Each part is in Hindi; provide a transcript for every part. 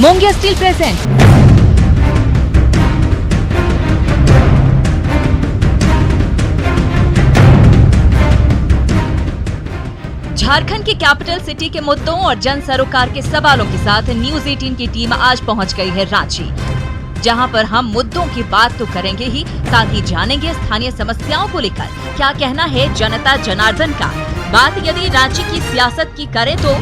मोंगिया स्टील प्रेजेंट झारखंड की कैपिटल सिटी के मुद्दों और जन सरोकार के सवालों के साथ न्यूज 18 की टीम आज पहुंच गई है रांची, जहां पर हम मुद्दों की बात तो करेंगे ही, साथ ही जानेंगे स्थानीय समस्याओं को लेकर क्या कहना है जनता जनार्दन का। बात यदि रांची की सियासत की करें तो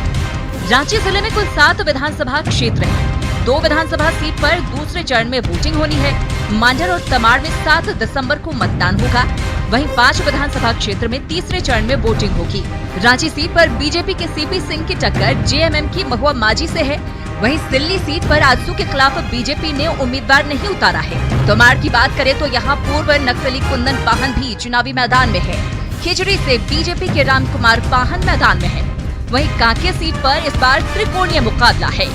रांची जिले में कुल 7 विधानसभा क्षेत्र हैं। 2 विधानसभा सीट पर दूसरे चरण में वोटिंग होनी है। मांडर और तमाड़ में 7 दिसंबर को मतदान होगा। वहीं 5 विधानसभा क्षेत्र में तीसरे चरण में वोटिंग होगी। रांची सीट पर बीजेपी के सीपी सिंह की टक्कर जेएमएम की महुआ माझी से है। वहीं सिल्ली सीट पर आजसू के खिलाफ बीजेपी ने उम्मीदवार नहीं उतारा है। तमाड़ की बात करें तो यहाँ पूर्व नक्सली कुंदन पाहन भी चुनावी मैदान में है। खिचड़ी से बीजेपी के रामकुमार पाहन मैदान में है। वहीं कांके सीट पर इस बार त्रिकोणीय मुकाबला है।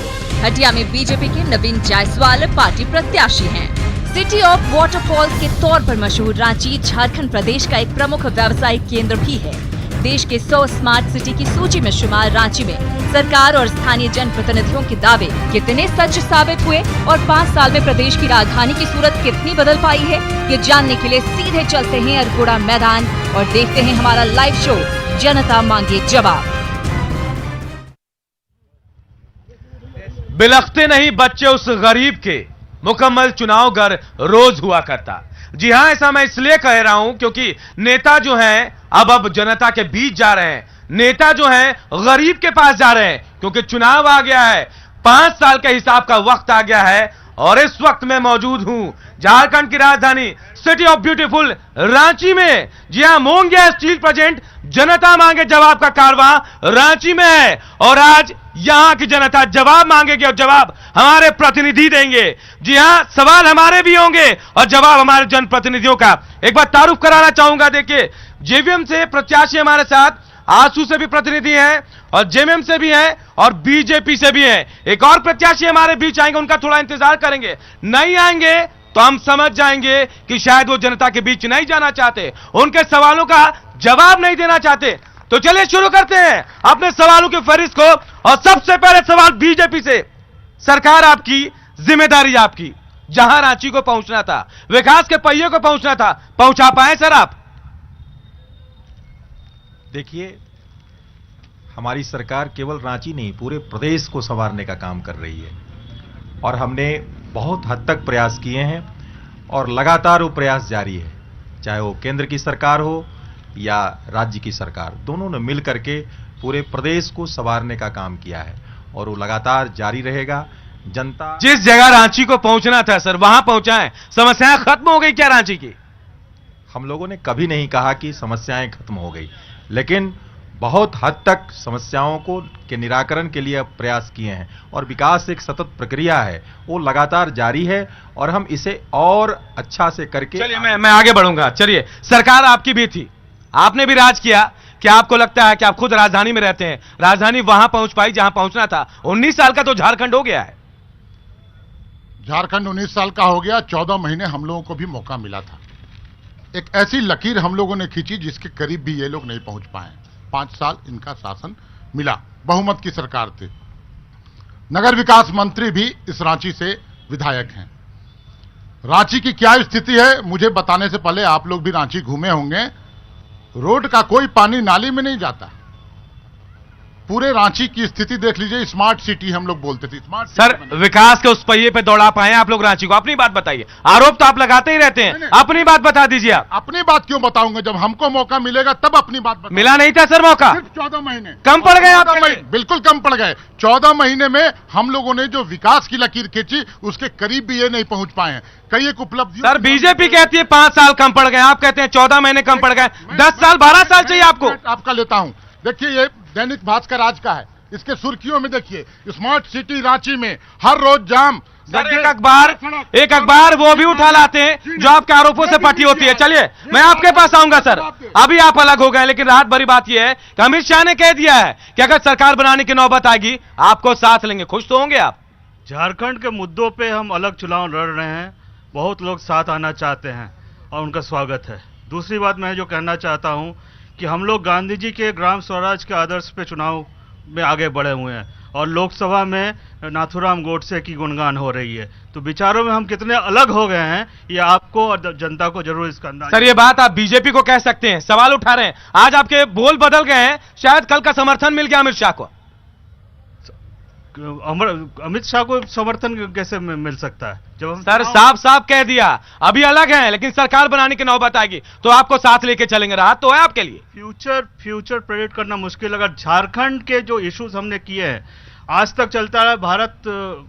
हटिया में बीजेपी के नवीन जायसवाल पार्टी प्रत्याशी हैं। सिटी ऑफ वाटरफॉल्स के तौर पर मशहूर रांची झारखंड प्रदेश का एक प्रमुख व्यावसायिक केंद्र भी है। देश के 100 स्मार्ट सिटी की सूची में शुमार रांची में सरकार और स्थानीय जनप्रतिनिधियों के दावे कितने सच साबित हुए और 5 साल में प्रदेश की राजधानी की सूरत कितनी बदल पाई है, ये जानने के लिए सीधे चलते हैं अरगोड़ा मैदान और देखते हैं हमारा लाइव शो जनता मांगे जवाब। बिलखते नहीं बच्चे उस गरीब के, मुकम्मल चुनाव घर रोज हुआ करता। जी हां, ऐसा मैं इसलिए कह रहा हूं क्योंकि नेता जो हैं अब जनता के बीच जा रहे हैं। नेता जो हैं गरीब के पास जा रहे हैं क्योंकि चुनाव आ गया है। 5 साल के हिसाब का वक्त आ गया है और इस वक्त मैं मौजूद हूं झारखंड की राजधानी सिटी ऑफ ब्यूटीफुल रांची में। जी हां, मोंगिया स्टील प्रेजेंट जनता मांगे जवाब का कारवां रांची में है और आज यहां की जनता जवाब मांगेगी और जवाब हमारे प्रतिनिधि देंगे। जी हां, सवाल हमारे भी होंगे और जवाब हमारे जनप्रतिनिधियों का। एक बार तारुफ कराना चाहूंगा, देखिए जेवीएम से प्रत्याशी हमारे साथ, आजसू से भी प्रतिनिधि हैं और जेएमएम से भी हैं और बीजेपी से भी हैं। एक और प्रत्याशी हमारे बीच आएंगे, उनका थोड़ा इंतजार करेंगे। नहीं आएंगे तो हम समझ जाएंगे कि शायद वो जनता के बीच नहीं जाना चाहते, उनके सवालों का जवाब नहीं देना चाहते। तो चलिए शुरू करते हैं अपने सवालों की फहरिस्त को। और सबसे पहले सवाल बीजेपी से। सरकार आपकी, जिम्मेदारी आपकी, जहां रांची को पहुंचना था, विकास के पहिए को पहुंचना था, पहुंचा पाए सर आप? देखिए, हमारी सरकार केवल रांची नहीं पूरे प्रदेश को संवारने का काम कर रही है और हमने बहुत हद तक प्रयास किए हैं और लगातार वो प्रयास जारी है। चाहे वो केंद्र की सरकार हो या राज्य की सरकार, दोनों ने मिल करके पूरे प्रदेश को संवारने का काम किया है और वो लगातार जारी रहेगा। जनता जिस जगह रांची को पहुंचना था सर, वहां पहुंचाएं। समस्याएं खत्म हो गई क्या रांची की? हम लोगों ने कभी नहीं कहा कि समस्याएं खत्म हो गई, लेकिन बहुत हद तक समस्याओं को के निराकरण के लिए प्रयास किए हैं और विकास एक सतत प्रक्रिया है, वो लगातार जारी है और हम इसे और अच्छा से करके चलिए मैं आगे बढ़ूंगा। चलिए, सरकार आपकी भी थी, आपने भी राज किया। क्या आपको लगता है कि आप खुद राजधानी में रहते हैं, राजधानी वहां पहुंच पाई जहां पहुंचना था? 19 साल का तो झारखंड हो गया है। झारखंड 19 साल का हो गया। 14 महीने हम लोगों को भी मौका मिला था। एक ऐसी लकीर हम लोगों ने खींची जिसके करीब भी ये लोग नहीं पहुंच पाए। 5 साल इनका शासन मिला, बहुमत की सरकार थी। नगर विकास मंत्री भी इस रांची से विधायक हैं। रांची की क्या स्थिति है मुझे बताने से पहले आप लोग भी रांची घूमे होंगे। रोड का कोई पानी नाली में नहीं जाता। पूरे रांची की स्थिति देख लीजिए। स्मार्ट सिटी हम लोग बोलते थे, स्मार्ट सर विकास के उस पहिए पे दौड़ा पाए आप लोग रांची को? अपनी बात बताइए। आरोप तो आप लगाते ही रहते हैं, अपनी बात बता दीजिए आप। अपनी बात क्यों बताऊंगा? जब हमको मौका मिलेगा तब अपनी बात बताऊंगा। मिला नहीं था सर मौका? सिर्फ 14 महीने कम पड़ गए आपके लिए? बिल्कुल कम पड़ गए। 14 महीने में हम लोगों ने जो विकास की लकीर खींची उसके करीब भी ये नहीं पहुंच पाए हैं। कई एक उपलब्धि। सर बीजेपी कहती है 5 साल कम पड़ गए, आप कहते हैं 14 महीने कम पड़ गए। 10 साल 12 साल चाहिए आपको? आपका लेता हूं। देखिए, ये दैनिक भास्कर आज का है, इसके सुर्खियों में देखिए, स्मार्ट सिटी रांची में हर रोज जाम। सर एक अखबार वो भी उठा लाते हैं जो आपके आरोपों से पटी होती है। चलिए मैं आपके पास आऊंगा सर। अभी आप अलग हो गए, लेकिन राहत भरी बात यह है कि अमित शाह ने कह दिया है कि अगर सरकार बनाने की नौबत आएगी आपको साथ लेंगे। खुश तो होंगे आप? झारखंड के मुद्दों पे हम अलग चुनाव लड़ रहे हैं, बहुत लोग साथ आना चाहते हैं और उनका स्वागत है। दूसरी बात मैं जो कहना चाहता हूं कि हम लोग गांधी जी के ग्राम स्वराज के आदर्श पे चुनाव में आगे बढ़े हुए हैं और लोकसभा में नाथूराम गोडसे की गुणगान हो रही है। तो विचारों में हम कितने अलग हो गए हैं, ये आपको और जनता को जरूर इसका अंदाजा। सर ये बात आप बीजेपी को कह सकते हैं, सवाल उठा रहे हैं, आज आपके बोल बदल गए हैं, शायद कल का समर्थन मिल गया अमित शाह को। अमित शाह को समर्थन कैसे मिल सकता है जब हम सर साफ साफ कह दिया अभी अलग है, लेकिन सरकार बनाने की नौबत आएगी तो आपको साथ लेके चलेंगे। राहत तो है आपके लिए। फ्यूचर प्रेडिक्ट करना मुश्किल। अगर झारखंड के जो इश्यूज हमने किए हैं आज तक चलता है, भारत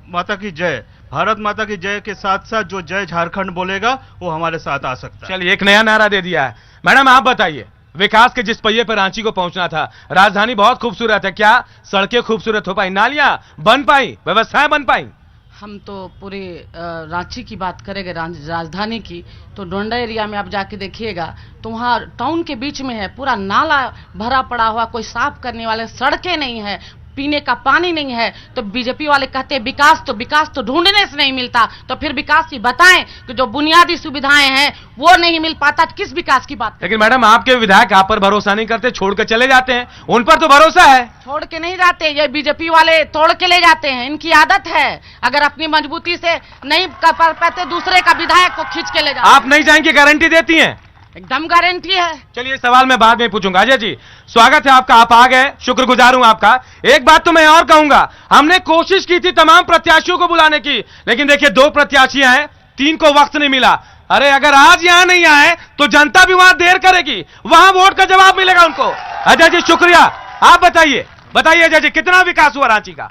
माता की जय, भारत माता की जय के साथ साथ जो जय झारखंड बोलेगा वो हमारे साथ आ सकता है। चलिए एक नया नारा दे दिया है। मैडम आप बताइए, विकास के जिस पहिए पर रांची को पहुंचना था, राजधानी बहुत खूबसूरत है, क्या सड़कें खूबसूरत हो पाई, नालियां बन पाई, व्यवस्थाएं बन पाई? हम तो पूरे रांची की बात करेंगे, राजधानी की, तो डोंडा एरिया में आप जाके देखिएगा तो वहाँ टाउन के बीच में है, पूरा नाला भरा पड़ा हुआ, कोई साफ करने वाले, सड़कें नहीं है, पीने का पानी नहीं है। तो बीजेपी वाले कहते हैं विकास तो ढूंढने से नहीं मिलता, तो फिर विकास की बताएं कि जो बुनियादी सुविधाएं हैं वो नहीं मिल पाता, तो किस विकास की बात? लेकिन मैडम आपके विधायक आप पर भरोसा नहीं करते, छोड़ कर चले जाते हैं, उन पर तो भरोसा है। छोड़ के नहीं जाते, ये बीजेपी वाले तोड़ के ले जाते हैं, इनकी आदत है। अगर अपनी मजबूती से नहीं कर पाते दूसरे का विधायक को खींच के ले जाते। आप नहीं जाएंगे, गारंटी देती हैं? एकदम गारंटी है। चलिए सवाल मैं बाद में पूछूंगा। अजय जी स्वागत है आपका, आप आ गए, शुक्रगुजार हूं आपका। एक बात तो मैं और कहूंगा, हमने कोशिश की थी तमाम प्रत्याशियों को बुलाने की, लेकिन देखिए 2 प्रत्याशियां हैं, 3 को वक्त नहीं मिला। अरे अगर आज यहां नहीं आए तो जनता भी वहां देर करेगी, वहां वोट का जवाब मिलेगा उनको। अजय जी शुक्रिया। आप बताइए अजय जी, कितना विकास हुआ रांची का?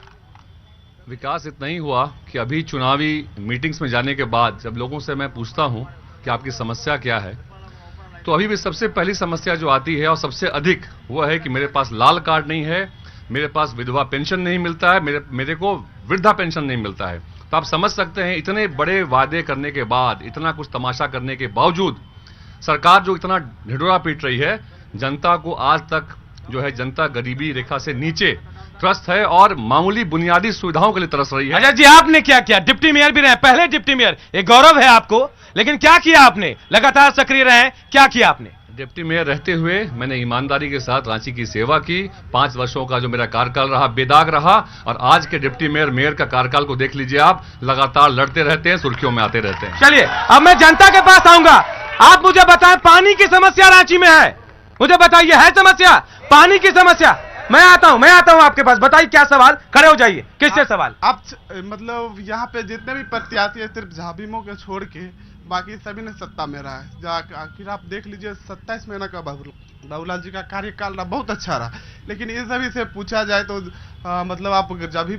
विकास इतना ही हुआ कि अभी चुनावी मीटिंग्स में जाने के बाद जब लोगों से मैं पूछता हूं कि आपकी समस्या क्या है, तो अभी भी सबसे पहली समस्या जो आती है और सबसे अधिक वो है कि मेरे पास लाल कार्ड नहीं है, मेरे पास विधवा पेंशन नहीं मिलता है, मेरे को वृद्धा पेंशन नहीं मिलता है। तो आप समझ सकते हैं इतने बड़े वादे करने के बाद, इतना कुछ तमाशा करने के बावजूद सरकार जो इतना ढिढोरा पीट रही है, जनता को आज तक जो है जनता गरीबी रेखा से नीचे त्रस्त है और मामूली बुनियादी सुविधाओं के लिए तरस रही है। अजय जी आपने क्या किया? डिप्टी मेयर भी रहे, पहले डिप्टी मेयर, एक गौरव है आपको, लेकिन क्या किया आपने? लगातार सक्रिय रहे, क्या किया आपने? डिप्टी मेयर रहते हुए मैंने ईमानदारी के साथ रांची की सेवा की। 5 वर्षों का जो मेरा कार्यकाल रहा बेदाग रहा, और आज के डिप्टी मेयर का कार्यकाल को देख लीजिए आप, लगातार लड़ते रहते हैं, सुर्खियों में आते रहते हैं। चलिए अब मैं जनता के पास आऊंगा। आप मुझे बताएं, पानी की समस्या रांची में है, मुझे बताइए, है समस्या पानी की समस्या? मैं आता हूं आपके पास, बताइए क्या सवाल, खड़े हो जाइए। किससे सवाल? आप मतलब यहाँ पे जितने भी प्रत्याशी है सिर्फ झाबीमो के छोड़ के बाकी सभी ने सत्ता में रहा है। आखिर आप देख लीजिए 27 महीना का बाबूलाल जी का कार्यकाल रहा, बहुत अच्छा रहा, लेकिन ये सभी से पूछा जाए तो मतलब आप जब भी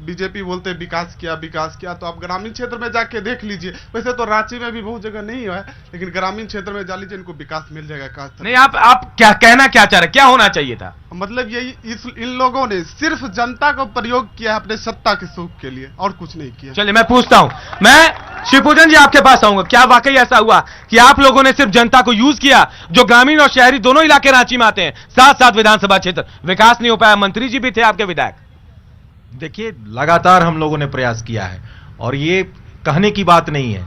बीजेपी बोलते विकास किया तो आप ग्रामीण क्षेत्र में जाके देख लीजिए। वैसे तो रांची में भी बहुत जगह नहीं है, लेकिन ग्रामीण क्षेत्र में जा लीजिए, इनको विकास मिल जाएगा। नहीं आप क्या कहना क्या चाह रहे, क्या होना चाहिए था? मतलब यही इन लोगों ने सिर्फ जनता को प्रयोग किया अपने सत्ता के सुख के लिए, और कुछ नहीं किया। चलिए मैं पूछता हूं, मैं शिवपूजन जी आपके पास आऊंगा, क्या वाकई ऐसा हुआ कि आप लोगों ने सिर्फ जनता को यूज किया, जो ग्रामीण और शहरी दोनों इलाके रांची में आते हैं, साथ विधानसभा क्षेत्र, विकास नहीं हो पाया? मंत्री जी भी थे आपके विधायक। देखिए लगातार हम लोगों ने प्रयास किया है, और ये कहने की बात नहीं है,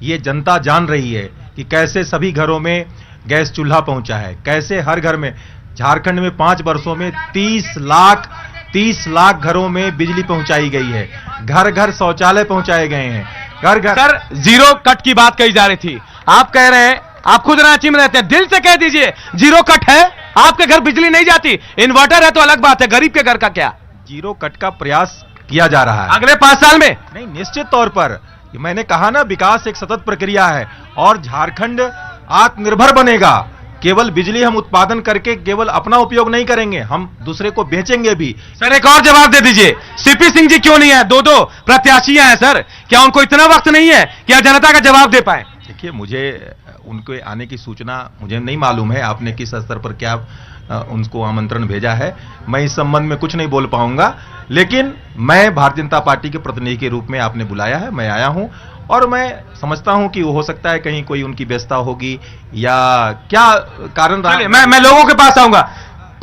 ये जनता जान रही है कि कैसे सभी घरों में गैस चूल्हा पहुंचा है, कैसे हर घर में झारखंड में 5 वर्षों में 30 लाख घरों में बिजली पहुंचाई गई है, घर घर शौचालय पहुंचाए गए हैं, घर घर। सर जीरो कट की बात कही जा रही थी, आप कह रहे हैं, आप खुद रांची में रहते हैं, दिल से कह दीजिए जीरो कट है, आपके घर बिजली नहीं जाती, इन्वर्टर है तो अलग बात है, गरीब के घर का क्या? जीरो कट का प्रयास किया जा रहा है अगले 5 साल में। नहीं, निश्चित तौर पर, मैंने कहा ना, विकास एक सतत प्रक्रिया है और झारखंड आत्मनिर्भर बनेगा। केवल बिजली हम उत्पादन करके केवल अपना उपयोग नहीं करेंगे, हम दूसरे को बेचेंगे भी। सर एक और जवाब दे दीजिए, सीपी सिंह जी क्यों नहीं है? 2 प्रत्याशियां हैं सर, क्या उनको इतना वक्त नहीं है कि जनता का जवाब दे पाए? देखिए मुझे उनके आने की सूचना मुझे नहीं मालूम है, आपने किस स्तर पर क्या उनको आमंत्रण भेजा है, मैं इस संबंध में कुछ नहीं बोल पाऊंगा, लेकिन मैं भारतीय जनता पार्टी के प्रतिनिधि के रूप में आपने बुलाया है, मैं आया हूं, और मैं समझता हूं कि हो सकता है कहीं कोई उनकी व्यस्तता होगी या क्या कारण रहा। मैं लोगों के पास आऊंगा।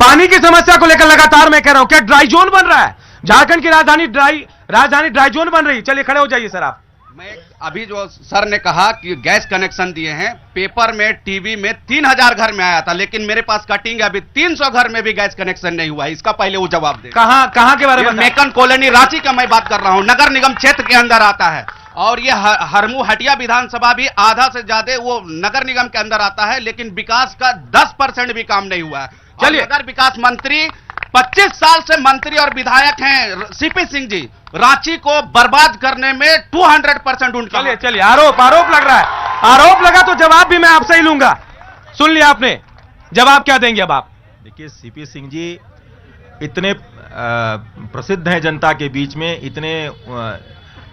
पानी की समस्या को लेकर लगातार मैं कह रहा हूं, क्या ड्राई जोन बन रहा है झारखंड की राजधानी ड्राई जोन बन रही है। चलिए खड़े हो जाइए सर आप। मैं अभी जो सर ने कहा कि गैस कनेक्शन दिए हैं, पेपर में टीवी में 3000 घर में आया था, लेकिन मेरे पास कटिंग है अभी 300 घर में भी गैस कनेक्शन नहीं हुआ है। इसका पहले वो जवाब दे। कहां के बारे में? मेकन कॉलोनी रांची का मैं बात कर रहा हूं, नगर निगम क्षेत्र के अंदर आता है। और ये हरमू हटिया विधानसभा भी आधा से ज्यादा वो नगर निगम के अंदर आता है, लेकिन विकास का 10% भी काम नहीं हुआ है। चलिए, नगर विकास मंत्री 25 साल से मंत्री और विधायक हैं सीपी सिंह जी, रांची को बर्बाद करने में 200% उनका। चलिए आरोप लग रहा है, आरोप लगा तो जवाब भी मैं आपसे ही लूंगा। सुन लिया आपने, जवाब क्या देंगे अब आप? देखिए, सीपी सिंह जी इतने प्रसिद्ध हैं जनता के बीच में, इतने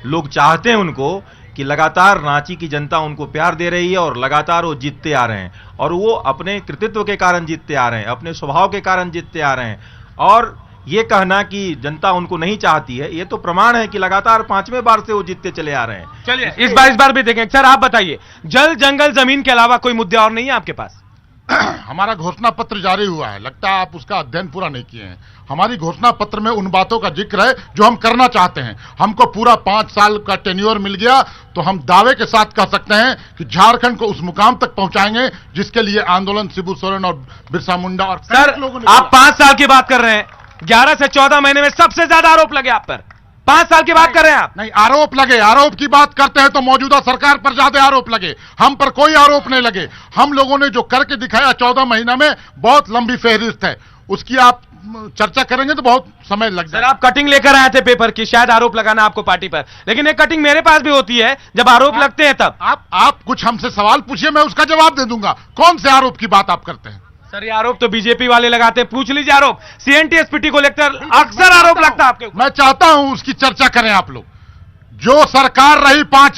लोग चाहते हैं उनको कि लगातार रांची की जनता उनको प्यार दे रही है और लगातार वो जीतते आ रहे हैं, और वो अपने कृतित्व के कारण जीतते आ रहे हैं, अपने स्वभाव के कारण जीतते आ रहे हैं। और ये कहना कि जनता उनको नहीं चाहती है, ये तो प्रमाण है कि लगातार 5वें बार से वो जीतते चले आ रहे हैं। चलिए इस बार भी देखें। सर आप बताइए, जल जंगल जमीन के अलावा कोई मुद्दे और नहीं है आपके पास? हमारा घोषणा पत्र जारी हुआ है, लगता है आप उसका अध्ययन पूरा नहीं किए हैं। हमारी घोषणा पत्र में उन बातों का जिक्र है जो हम करना चाहते हैं। हमको पूरा 5 साल का टेन्योर मिल गया तो हम दावे के साथ कह सकते हैं कि झारखंड को उस मुकाम तक पहुंचाएंगे जिसके लिए आंदोलन शिबू सोरेन और बिरसा मुंडा और सर आप 5 साल की बात कर रहे हैं, 11 से 14 महीने में सबसे ज्यादा आरोप लगे आप पर। 5 साल की बात कर रहे हैं आप? नहीं, आरोप लगे, आरोप की बात करते हैं तो मौजूदा सरकार पर ज्यादा आरोप लगे, हम पर कोई आरोप नहीं लगे। हम लोगों ने जो करके दिखाया 14 महीना में, बहुत लंबी फहरिस्त है, उसकी आप चर्चा करेंगे तो बहुत समय लग जाएगा। सर आप कटिंग लेकर आए थे पेपर की, शायद आरोप लगाना आपको पार्टी पर, लेकिन एक कटिंग मेरे पास भी होती है जब आरोप लगते हैं तब। आप कुछ हमसे सवाल पूछिए, मैं उसका जवाब दे दूंगा। कौन से आरोप की बात आप करते हैं? सर ये आरोप तो बीजेपी वाले लगाते हैं, पूछ लीजिए आरोप। सीएनटी एसपीटी को लेकर अक्सर आरोप लगता है आपके ऊपर। मैं चाहता हूं उसकी चर्चा करें आप लोग। जो सरकार रही 5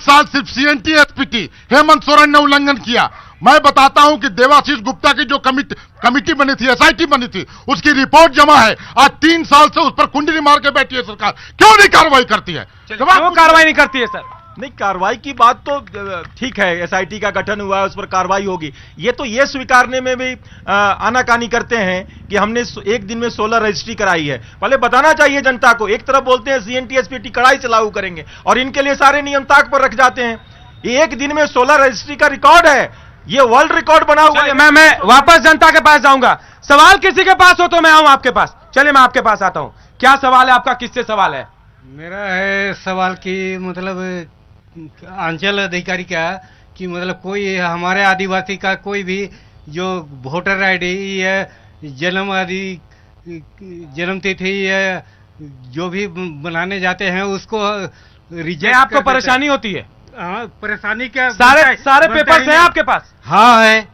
साल सिर्फ सीएनटी एसपीटी हेमंत सोरेन ने उल्लंघन किया। मैं बताता हूं कि देवाशीष गुप्ता की जो कमिटी बनी थी, एसआईटी बनी थी, उसकी रिपोर्ट जमा है। आज 3 साल से उस पर कुंडली मार के बैठी है सरकार, क्यों नहीं कार्रवाई करती है? क्यों कार्रवाई नहीं करती है सर? नहीं, कार्रवाई की बात तो ठीक है, एसआईटी का गठन हुआ है, उस पर कार्रवाई होगी। ये स्वीकारने में भी आनाकानी करते हैं कि हमने एक दिन में 16 रजिस्ट्री कराई है। पहले बताना चाहिए जनता को। एक तरफ बोलते हैं सीएनटी एसपीटी कड़ाई से लागू करेंगे और इनके लिए सारे नियम ताक पर रख जाते हैं। एक दिन में 16 रजिस्ट्री का रिकॉर्ड है, ये वर्ल्ड रिकॉर्ड बना हुआ है। मैं वापस जनता के पास जाऊंगा। सवाल किसी के पास हो तो मैं आऊं आपके पास। चलिए मैं आपके पास आता हूं। क्या सवाल है आपका? किससे सवाल है? मेरा है सवाल कि मतलब अंचल अधिकारी का कि मतलब कोई हमारे आदिवासी का कोई भी जो वोटर आईडी है, जन्म तिथि है, जो भी बनाने जाते हैं उसको रिजेक्ट। आपको परेशानी होती है? हाँ, परेशानी क्या? सारे पेपर्स हैं आपके पास? हाँ है,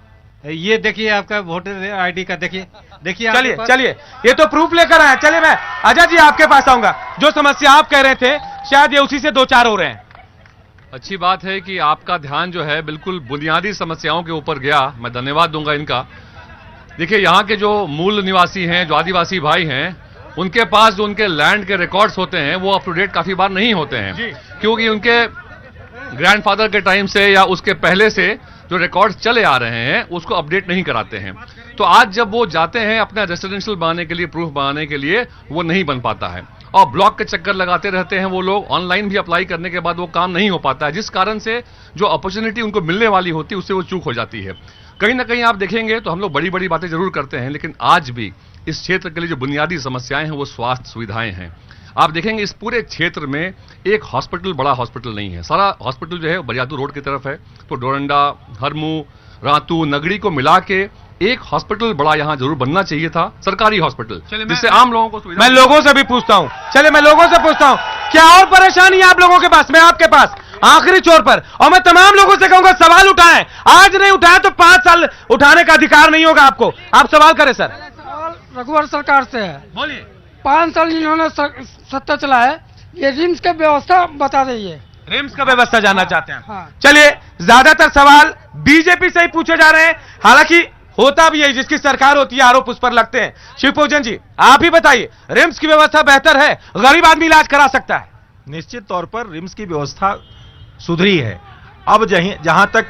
ये देखिए आपका वोटर आईडी का, देखिए। चलिए ये तो प्रूफ लेकर आए। चलिए मैं अजय जी आपके पास आऊंगा। जो समस्या आप कह रहे थे शायद ये उसी से 2-4 हो रहे हैं। अच्छी बात है कि आपका ध्यान जो है बिल्कुल बुनियादी समस्याओं के ऊपर गया, मैं धन्यवाद दूंगा इनका। देखिए यहाँ के जो मूल निवासी हैं, जो आदिवासी भाई हैं, उनके पास जो उनके लैंड के रिकॉर्ड्स होते हैं वो अप टू डेट काफी बार नहीं होते हैं, क्योंकि उनके ग्रैंडफादर के टाइम से या उसके पहले से जो रिकॉर्ड्स चले आ रहे हैं उसको अपडेट नहीं कराते हैं। तो आज जब वो जाते हैं अपना रेसिडेंशियल बनाने के लिए, प्रूफ बनाने के लिए, वो नहीं बन पाता है और ब्लॉक के चक्कर लगाते रहते हैं वो लोग। ऑनलाइन भी अप्लाई करने के बाद वो काम नहीं हो पाता है, जिस कारण से जो अपॉर्चुनिटी उनको मिलने वाली होती है उससे वो चूक हो जाती है। कहीं ना कहीं आप देखेंगे तो हम लोग बड़ी बड़ी बातें जरूर करते हैं, लेकिन आज भी इस क्षेत्र के लिए जो बुनियादी समस्याएं हैं वो स्वास्थ्य सुविधाएं हैं। आप देखेंगे इस पूरे क्षेत्र में एक हॉस्पिटल, बड़ा हॉस्पिटल नहीं है। सारा हॉस्पिटल जो है बरियातू रोड की तरफ है, तो डोरंडा, हरमू, रातू, नगड़ी को मिला के एक हॉस्पिटल बड़ा यहां जरूर बनना चाहिए था, सरकारी हॉस्पिटल, जिससे आम लोगों को सुविधा। मैं लोगों से भी पूछता हूं। चलिए मैं लोगों से पूछता हूं, क्या और परेशानी है आप लोगों के पास? मैं आपके पास आखिरी छोर पर, और मैं तमाम लोगों से कहूंगा सवाल उठाएं। आज नहीं उठाए तो 5 साल उठाने का अधिकार नहीं होगा आपको। आप सवाल करें सर। रघुवर सरकार से है। बोलिए। 5 साल इन्होंने सत्ता चला है, ये रिम्स का व्यवस्था बता दीजिए। रिम्स का व्यवस्था जानना चाहते हैं? हाँ। चलिए ज्यादातर सवाल बीजेपी से ही पूछे जा रहे हैं, हालांकि होता भी है, जिसकी सरकार होती है आरोप उस पर लगते हैं। शिवपूजन जी आप ही बताइए, रिम्स की व्यवस्था बेहतर है? गरीब आदमी इलाज करा सकता है? निश्चित तौर पर रिम्स की व्यवस्था सुधरी है। अब जहां तक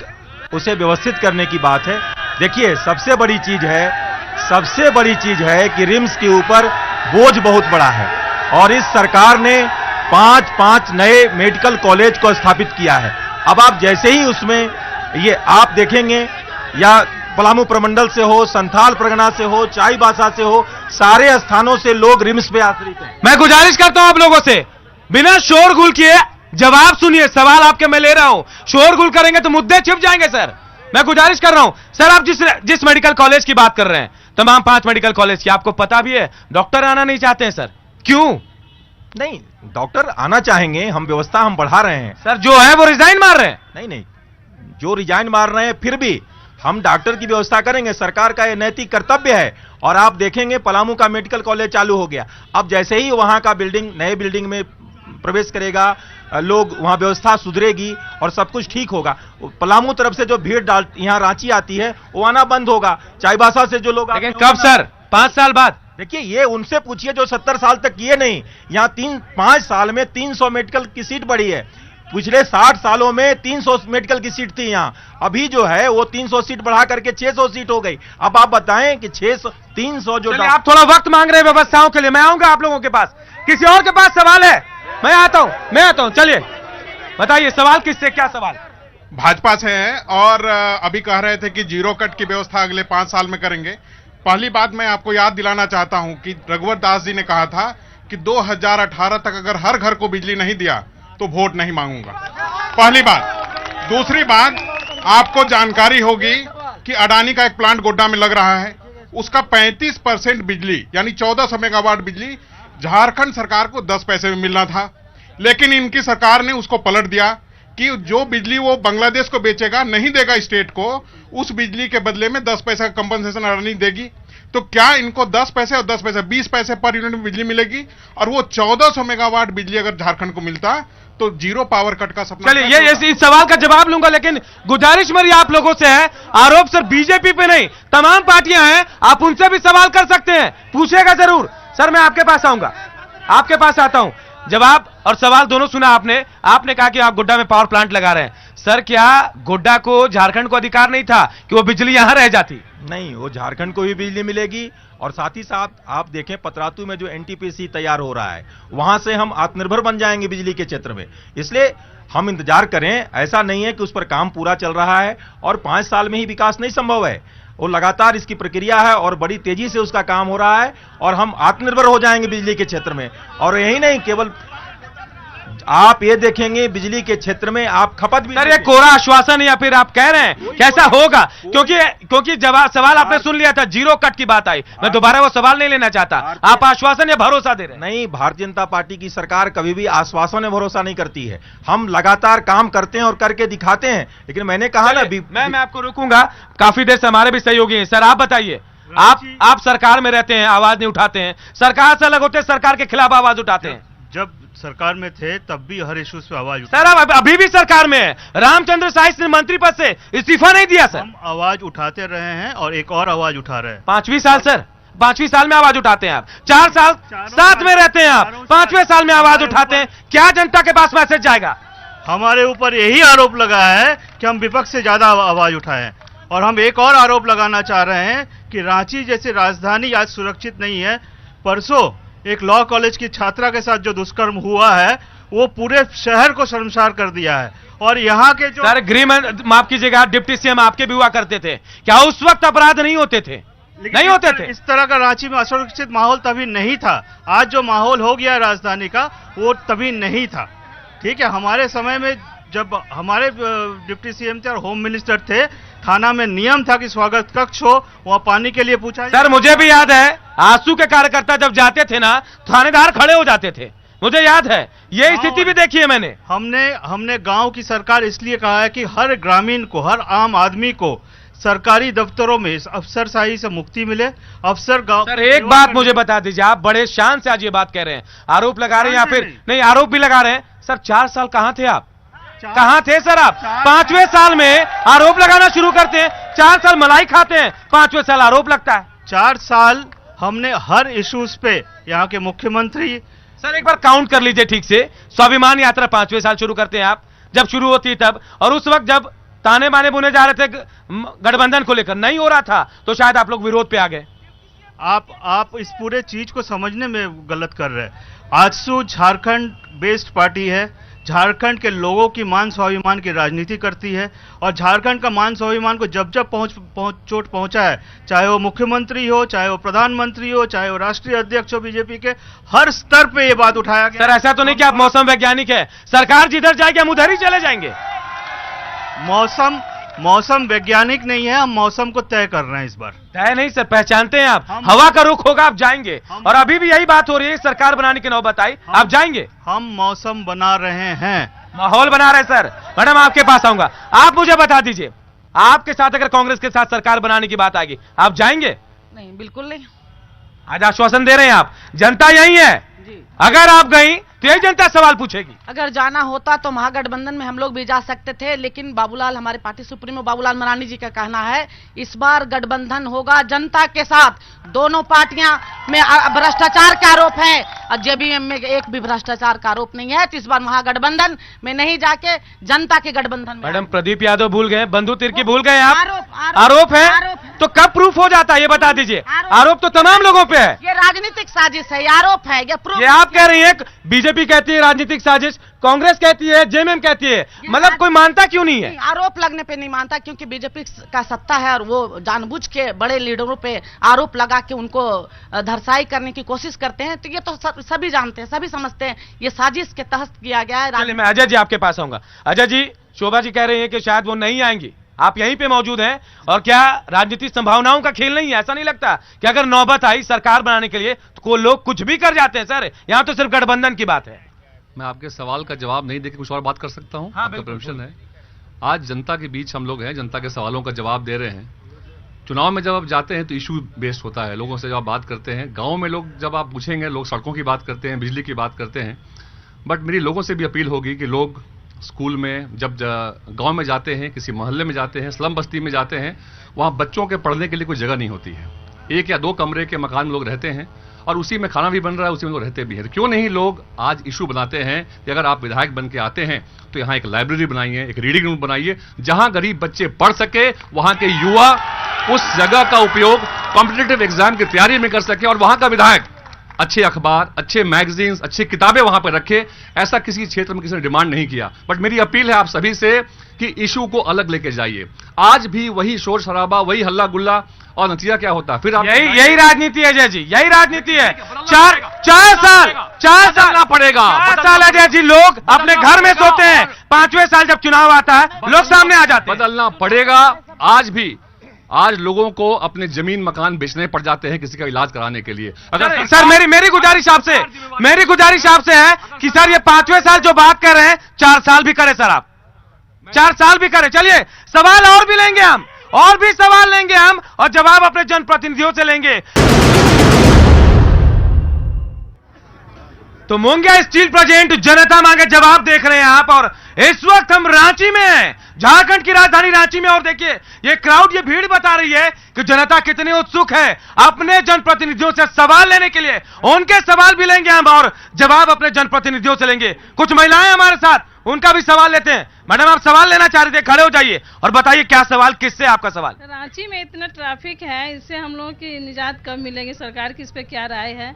उसे व्यवस्थित करने की बात है, देखिए सबसे बड़ी चीज है कि रिम्स के ऊपर बोझ बहुत बड़ा है और इस सरकार ने 5 नए मेडिकल कॉलेज को स्थापित किया है। अब आप जैसे ही उसमें ये आप देखेंगे, या पलामू प्रमंडल से हो, संथाल परगना से हो, चाईबासा से हो, सारे स्थानों से लोग रिम्स पे आश्रित हैं। मैं गुजारिश करता हूं आप लोगों से, बिना शोरगुल किए जवाब सुनिए। सवाल आपके मैं ले रहा हूं, शोरगुल करेंगे तो मुद्दे छिप जाएंगे सर। मैं गुजारिश कर रहा हूं सर, आप जिस मेडिकल कॉलेज की बात कर रहे हैं, तमाम 5 मेडिकल कॉलेज की, आपको पता भी है डॉक्टर आना नहीं चाहते हैं सर, क्यों? नहीं, डॉक्टर आना चाहेंगे, हम व्यवस्था हम बढ़ा रहे हैं सर। जो है वो रिजाइन मार रहे हैं। नहीं, जो रिजाइन मार रहे हैं, फिर भी हम डॉक्टर की व्यवस्था करेंगे। सरकार का यह नैतिक कर्तव्य है। और आप देखेंगे पलामू का मेडिकल कॉलेज चालू हो गया। अब जैसे ही वहां का नए बिल्डिंग में प्रवेश करेगा, लोग वहां व्यवस्था सुधरेगी और सब कुछ ठीक होगा। पलामू तरफ से जो भीड़ यहां रांची आती है वो आना बंद होगा। चाईबासा से जो लोग, लेकिन कब सर? 5 साल बाद? देखिए, ये उनसे पूछिए जो 70 साल तक किए नहीं। यहां 5 साल में 300 मेडिकल की सीट बढ़ी है। पिछले 60 सालों में 300 मेडिकल की सीट थी यहां, अभी जो है वो 300 सीट बढ़ा करके 600 सीट हो गई। अब आप बताएं कि 300 जो आप थोड़ा वक्त मांग रहे हैं व्यवस्थाओं के लिए, मैं आऊंगा आप लोगों के पास। किसी और के पास सवाल है? मैं आता हूं, चलिए बताइए सवाल किससे, क्या सवाल? भाजपा से है और अभी कह रहे थे कि जीरो कट की व्यवस्था अगले 5 साल में करेंगे। पहली बात मैं आपको याद दिलाना चाहता हूं कि रघुवर दास जी ने कहा था कि 2018 तक अगर हर घर को बिजली नहीं दिया तो वोट नहीं मांगूंगा। पहली बात। दूसरी बात, आपको जानकारी होगी कि अडानी का एक प्लांट गोड्डा में लग रहा है, उसका 35% बिजली यानी 1400 मेगावाट बिजली झारखंड सरकार को 10 पैसे में मिलना था। लेकिन इनकी सरकार ने उसको पलट दिया कि जो बिजली वो बांग्लादेश को बेचेगा, नहीं देगा स्टेट को, उस बिजली के बदले में 10 पैसे का कंपनसेशन अडानी देगी। तो क्या इनको 10 पैसे और 10 पैसे 20 पैसे पर यूनिट में बिजली मिलेगी? और वो 1400 मेगावाट बिजली अगर झारखंड को मिलता तो जीरो पावर कट का सपना। चलिए, ये इस सवाल का जवाब लूंगा, लेकिन गुजारिश मेरी आप लोगों से है, आरोप सर बीजेपी पे नहीं, तमाम पार्टियां हैं, आप उनसे भी सवाल कर सकते हैं, पूछेगा जरूर। सर मैं आपके पास आऊंगा, आपके पास आता हूं। जवाब और सवाल दोनों सुना आपने कहा कि आप गोड्डा में पावर प्लांट लगा रहे हैं। सर क्या गोड्डा को, झारखंड को अधिकार नहीं था कि वो बिजली यहां रह जाती? नहीं, वो झारखंड को भी बिजली मिलेगी। और साथ ही साथ आप देखें पतरातू में जो एनटीपीसी तैयार हो रहा है, वहां से हम आत्मनिर्भर बन जाएंगे बिजली के क्षेत्र में। इसलिए हम इंतजार करें, ऐसा नहीं है कि उस पर काम पूरा चल रहा है और 5 साल में ही विकास नहीं संभव है। वो लगातार इसकी प्रक्रिया है और बड़ी तेजी से उसका काम हो रहा है और हम आत्मनिर्भर हो जाएंगे बिजली के क्षेत्र में। और यही नहीं, केवल आप ये देखेंगे बिजली के क्षेत्र में आप खपत भी। सर ये कोरा आश्वासन या फिर आप कह रहे हैं कैसा होगा? क्योंकि जवाब सवाल आपने सुन लिया था, जीरो कट की बात आई, मैं दोबारा वो सवाल नहीं लेना चाहता। आप आश्वासन या भरोसा दे रहे हैं? नहीं, भारतीय जनता पार्टी की सरकार कभी भी आश्वासन में भरोसा नहीं करती है। हम लगातार काम करते हैं और करके दिखाते हैं। लेकिन मैंने कहा ना, मैं आपको रोकूंगा, काफी देर से हमारे भी सहयोगी हैं। सर आप बताइए, आप सरकार में रहते हैं, आवाज नहीं उठाते हैं, सरकार से अलग होते हैं, सरकार के खिलाफ आवाज उठाते हैं। जब सरकार में थे तब भी हर इश्यूज पे आवाज सर अब अभी भी सरकार में है, रामचंद्र साइस ने मंत्री पद से इस्तीफा नहीं दिया सर। हम आवाज उठाते रहे हैं और एक और आवाज उठा रहे हैं। 5वीं साल सर, 5वीं साल में आवाज उठाते हैं आप, 4 साल साथ में रहते हैं आप, 5वें साल में आवाज उठाते हैं, क्या जनता के पास मैसेज जाएगा? हमारे ऊपर यही आरोप लगा है कि हम विपक्ष से ज्यादा आवाज उठाए हैं। और हम एक और आरोप लगाना चाह रहे हैं कि रांची जैसी राजधानी आज सुरक्षित नहीं है। परसों एक लॉ कॉलेज की छात्रा के साथ जो दुष्कर्म हुआ है वो पूरे शहर को शर्मसार कर दिया है। और यहाँ के जो सर गृह माफ कीजिएगा, डिप्टी सीएम आपके भी हुआ करते थे, क्या उस वक्त अपराध नहीं होते थे? नहीं होते थे। इस तरह का रांची में असुरक्षित माहौल तभी नहीं था। आज जो माहौल हो गया राजधानी का वो तभी नहीं था। ठीक है, हमारे समय में जब हमारे डिप्टी सीएम थे और होम मिनिस्टर थे, थाना में नियम था कि स्वागत कक्ष हो, वहां पानी के लिए पूछा। सर मुझे भी याद है, आंसू के कार्यकर्ता जब जाते थे ना, थानेदार खड़े हो जाते थे, मुझे याद है, ये स्थिति भी देखी है मैंने। हमने गांव की सरकार इसलिए कहा है कि हर ग्रामीण को, हर आम आदमी को सरकारी दफ्तरों में इस अफसरशाही से मुक्ति मिले। अफसर गांव। सर एक बात मुझे बता दीजिए, आप बड़े शान से आज ये बात कह रहे हैं, आरोप लगा रहे हैं या फिर नहीं आरोप भी लगा रहे हैं। सर 4 साल कहां थे आप? कहां थे सर आप? 5वें साल में आरोप लगाना शुरू करते हैं, 4 साल मलाई खाते हैं, 5वें साल आरोप लगता है। 4 साल हमने हर इश्यूज पे यहाँ के मुख्यमंत्री। सर एक बार काउंट कर लीजिए ठीक से, स्वाभिमान यात्रा 5वें साल शुरू करते हैं आप, जब शुरू होती तब, और उस वक्त जब ताने बाने बुने जा रहे थे गठबंधन को लेकर, नहीं हो रहा था तो शायद आप लोग विरोध पे आ गए। आप इस पूरे चीज को समझने में गलत कर रहे हैं। आजसू झारखंड बेस्ड पार्टी है, झारखंड के लोगों की मान स्वाभिमान की राजनीति करती है और झारखंड का मान स्वाभिमान को जब जब चोट पहुंचा है, चाहे वो मुख्यमंत्री हो, चाहे वो प्रधानमंत्री हो, चाहे वो राष्ट्रीय अध्यक्ष हो बीजेपी के, हर स्तर पे ये बात उठाया गया। सर ऐसा तो नहीं कि आप मौसम वैज्ञानिक है, सरकार जिधर जाएगी हम उधर ही चले जाएंगे। मौसम वैज्ञानिक नहीं है, हम मौसम को तय कर रहे हैं। इस बार तय नहीं सर, पहचानते हैं आप, हवा का रुख होगा आप जाएंगे, और अभी भी यही बात हो रही है, सरकार बनाने की नौबत आई आप जाएंगे। हम मौसम बना रहे हैं, माहौल बना रहे सर। मैडम आपके पास आऊंगा, आप मुझे बता दीजिए, आपके साथ अगर कांग्रेस के साथ सरकार बनाने की बात आएगी आप जाएंगे? नहीं, बिल्कुल नहीं। आज आश्वासन दे रहे हैं आप, जनता यही है, अगर आप गई तो यही जनता सवाल पूछेगी। अगर जाना होता तो महागठबंधन में हम लोग भी जा सकते थे, लेकिन बाबूलाल, हमारे पार्टी सुप्रीमो बाबूलाल मरांडी जी का कहना है इस बार गठबंधन होगा जनता के साथ। दोनों पार्टियां में भ्रष्टाचार का आरोप है और जेबीएम में एक भी भ्रष्टाचार का आरोप नहीं है, तो इस बार महागठबंधन में नहीं जाके जनता के गठबंधन में। मैडम प्रदीप यादव भूल गए, बंधु तिर्की भूल गए आप। आरोप है तो कब प्रूफ हो जाता है ये बता दीजिए। आरोप तो तमाम लोगों पे है, ये राजनीतिक साजिश है, ये आरोप है, ये प्रूफ। ये आप कह रही है, बीजेपी कहती है राजनीतिक साजिश, कांग्रेस कहती है, जेएमएम कहती है, मतलब कोई मानता क्यों नहीं है? आरोप लगने पे नहीं मानता, क्योंकि बीजेपी का सत्ता है और वो जानबूझ के बड़े लीडरों पे आरोप लगा के उनको धरसाई करने की कोशिश करते हैं। तो ये तो सभी जानते हैं, सभी समझते हैं ये साजिश के तहत किया गया है। चलिए मैं अजय जी आपके पास आऊंगा। अजय जी, शोभा जी कह रही है कि शायद वो नहीं आएंगी, आप यहीं पे मौजूद हैं, और क्या राजनीतिक संभावनाओं का खेल नहीं है? ऐसा नहीं लगता कि अगर नौबत आई सरकार बनाने के लिए तो कोई लोग कुछ भी कर जाते हैं? सर यहाँ तो सिर्फ गठबंधन की बात है। मैं आपके सवाल का जवाब नहीं देके कुछ और बात कर सकता हूं? आपका परमिशन है? आज जनता के बीच हम लोग हैं, जनता के सवालों का जवाब दे रहे हैं। चुनाव में जब आप जाते हैं तो इशू बेस्ड होता है, लोगों से जब आप बात करते हैं, गांव में लोग जब आप पूछेंगे, लोग सड़कों की बात करते हैं, बिजली की बात करते हैं। बट मेरी लोगों से भी अपील होगी कि लोग स्कूल में जब गांव में जाते हैं, किसी मोहल्ले में जाते हैं, स्लम बस्ती में जाते हैं, वहां बच्चों के पढ़ने के लिए कोई जगह नहीं होती है। 1 या 2 कमरे के मकान में लोग रहते हैं और उसी में खाना भी बन रहा है, उसी में लोग रहते भी हैं। क्यों नहीं लोग आज इशू बनाते हैं कि अगर आप विधायक बन के आते हैं तो यहाँ एक लाइब्रेरी बनाइए, एक रीडिंग रूम बनाइए, जहां गरीब बच्चे पढ़ सके, वहां के युवा उस जगह का उपयोग कॉम्पिटिटिव एग्जाम की तैयारी में कर सके, और वहां का विधायक अच्छे अखबार, अच्छे मैगजीन्स, अच्छी किताबें वहां पर रखे। ऐसा किसी क्षेत्र में किसी ने डिमांड नहीं किया। बट मेरी अपील है आप सभी से कि इशू को अलग लेके जाइए। आज भी वही शोर शराबा, वही हल्ला गुल्ला, और नतीजा क्या होता है? फिर आप यही राजनीति है अजय जी, यही राजनीति है। 4 साल ना पड़ेगा, 4 साल अजय जी, लोग अपने घर में सोते हैं, 5वें साल जब चुनाव आता है लोग सामने आ जाते हैं। बदलना पड़ेगा। आज लोगों को अपने जमीन मकान बेचने पड़ जाते हैं किसी का इलाज कराने के लिए। अगर सर मेरी गुजारिश आपसे है कि सर ये 5वें साल जो बात कर रहे हैं 4 साल भी करें सर, आप 4 साल भी करें। चलिए सवाल और भी लेंगे हम, और भी सवाल लेंगे हम, और जवाब अपने जनप्रतिनिधियों से लेंगे। तो मुंगिया स्टील प्रोजेक्ट जनता मांगे जवाब देख रहे हैं आप, और इस वक्त हम रांची में हैं, झारखंड की राजधानी रांची में, और देखिए ये क्राउड, ये भीड़ बता रही है कि जनता कितनी उत्सुक है अपने जनप्रतिनिधियों से सवाल लेने के लिए। उनके सवाल भी लेंगे हम और जवाब अपने जनप्रतिनिधियों से लेंगे। कुछ महिलाएं हमारे साथ, उनका भी सवाल लेते हैं। मैडम आप सवाल लेना चाह रहे थे, खड़े हो जाइए और बताइए क्या सवाल, किससे आपका सवाल? रांची में इतना ट्रैफिक है, इससे हम लोगों की निजात कब मिलेगी? सरकार की इस पे क्या राय है?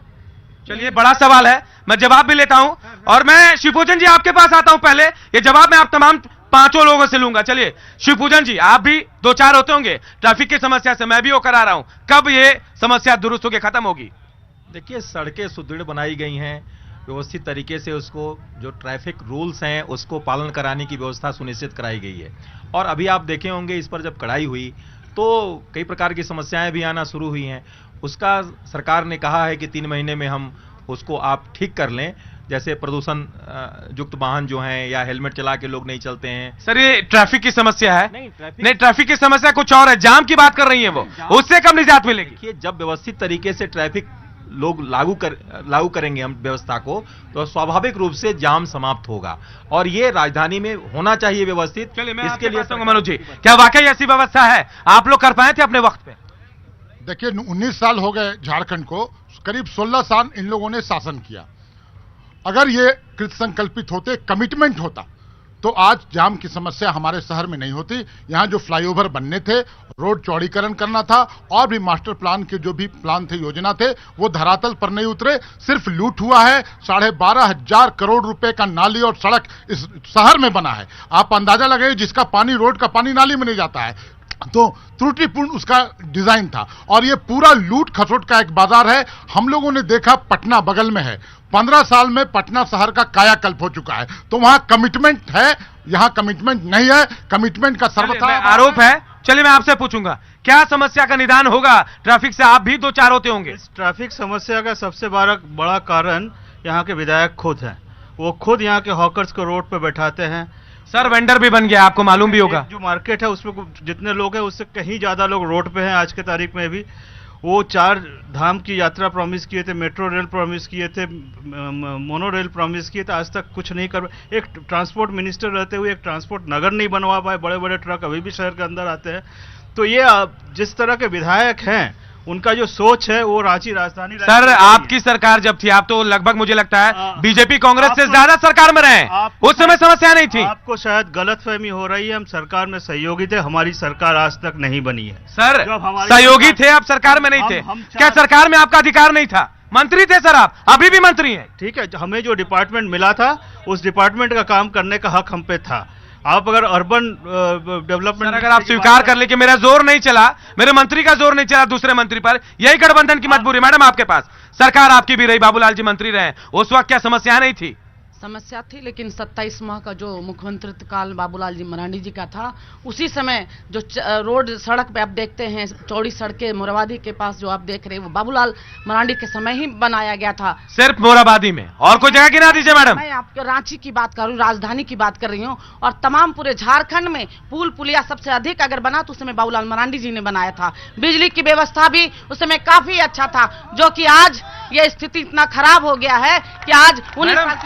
चलिए बड़ा सवाल है, मैं जवाब भी लेता हूं, और मैं शिवपूजन जी आपके पास आता हूं। पहले ये जवाब मैं आप तमाम 5 लोगों से लूंगा। चलिए शिवपूजन जी, आप भी 2-4 होते होंगे ट्रैफिक की समस्या से, मैं भी होकर आ रहा हूं, कब ये समस्या दुरुस्त होकर खत्म होगी? देखिए सड़कें सुदृढ़ बनाई गई हैं, व्यवस्थित तरीके से उसको जो ट्रैफिक रूल्स हैं उसको पालन कराने की व्यवस्था सुनिश्चित कराई गई है। और अभी आप देखे होंगे इस पर जब कड़ाई हुई तो कई प्रकार की समस्याएं भी आना शुरू हुई हैं। उसका सरकार ने कहा है कि 3 महीने में हम उसको आप ठीक कर लें, जैसे प्रदूषण युक्त वाहन जो हैं, या हेलमेट चला के लोग नहीं चलते हैं। सर ये ट्रैफिक की समस्या है? नहीं, ट्रैफिक की समस्या कुछ और है, जाम की बात कर रही है वो, उससे कब निजात मिलेगी? देखिए जब व्यवस्थित तरीके से ट्रैफिक लोग लागू करेंगे हम व्यवस्था को, तो स्वाभाविक रूप से जाम समाप्त होगा, और ये राजधानी में होना चाहिए व्यवस्थित। इसके लिए मनोज जी, क्या वाकई ऐसी व्यवस्था है? आप लोग कर पाए थे अपने वक्त पे? देखिए 19 साल हो गए झारखंड को, करीब 16 साल इन लोगों ने शासन किया। अगर ये कृत संकल्पित होते, कमिटमेंट होता, तो आज जाम की समस्या हमारे शहर में नहीं होती। यहाँ जो फ्लाईओवर बनने थे, रोड चौड़ीकरण करना था और भी मास्टर प्लान के जो भी प्लान थे, योजना थे, वो धरातल पर नहीं उतरे। सिर्फ लूट हुआ है। 12,500 करोड़ रुपए का नाली और सड़क इस शहर में बना है। आप अंदाजा लगाइए, जिसका पानी, रोड का पानी नाली में नहीं जाता है, तो त्रुटिपूर्ण उसका डिजाइन था। और ये पूरा लूट खसोट का एक बाजार है। हम लोगों ने देखा, पटना बगल में है, 15 साल में पटना शहर का कायाकल्प हो चुका है। तो वहां कमिटमेंट है, यहां कमिटमेंट नहीं है। कमिटमेंट का सर्वथा आरोप है। चलिए मैं आपसे पूछूंगा, क्या समस्या का निदान होगा? ट्रैफिक से आप भी दो चार होते होंगे। इस ट्रैफिक समस्या का सबसे बड़ा कारण यहाँ के विधायक खुद हैं। वो खुद यहाँ के हॉकर्स को रोड पे बैठाते हैं। सर वेंडर भी बन गया, आपको मालूम भी होगा। जो मार्केट है उसमें जितने लोग हैं उससे कहीं ज्यादा लोग रोड पे हैं। आज के तारीख में भी वो 4 धाम की यात्रा प्रॉमिस किए थे, मेट्रो रेल प्रॉमिस किए थे, मोनो रेल प्रॉमिस किए थे, आज तक कुछ नहीं कर। एक ट्रांसपोर्ट मिनिस्टर रहते हुए एक ट्रांसपोर्ट नगर नहीं बनवा पाए। बड़े बड़े ट्रक अभी भी शहर के अंदर आते हैं। तो ये जिस तरह के विधायक हैं, उनका जो सोच है वो रांची राजधानी। सर आपकी सरकार जब थी, आप तो लगभग मुझे लगता है बीजेपी कांग्रेस से ज्यादा सरकार में रहे, उस समय समस्या नहीं थी। आपको शायद गलतफहमी हो रही है। हम सरकार में सहयोगी थे, हमारी सरकार आज तक नहीं बनी है। सर सहयोगी थे, आप सरकार में नहीं थे। क्या सरकार में आपका अधिकार नहीं था? मंत्री थे सर, आप अभी भी मंत्री हैं। ठीक है, हमें जो डिपार्टमेंट मिला था उस डिपार्टमेंट का काम करने का हक हम पे था। आप अगर अर्बन डेवलपमेंट, अगर आप स्वीकार कर ले कि मेरा जोर नहीं चला, मेरे मंत्री का जोर नहीं चला दूसरे मंत्री पर, यही गठबंधन की मजबूरी। मैडम आपके पास सरकार आपकी भी रही, बाबूलाल जी मंत्री रहे, उस वक्त क्या समस्या नहीं थी? समस्या थी, लेकिन 27 माह का जो मुख्यमंत्री काल बाबूलाल जी मरांडी जी का था, उसी समय जो रोड सड़क पे आप देखते हैं, चौड़ी सड़कें मोराबादी के पास जो आप देख रहे हैं, वो बाबूलाल मरांडी के समय ही बनाया गया था। सिर्फ मोराबादी में, और कोई जगह गिना दीजिए मैडम। मैं आपको रांची की बात कर रही हूँ, राजधानी की बात कर रही हूँ। और तमाम पूरे झारखंड में पुल पुलिया सबसे अधिक अगर बना तो उस समय बाबूलाल मरांडी जी ने बनाया था। बिजली की व्यवस्था भी उस समय काफी अच्छा था, जो कि आज ये स्थिति इतना खराब हो गया है कि आज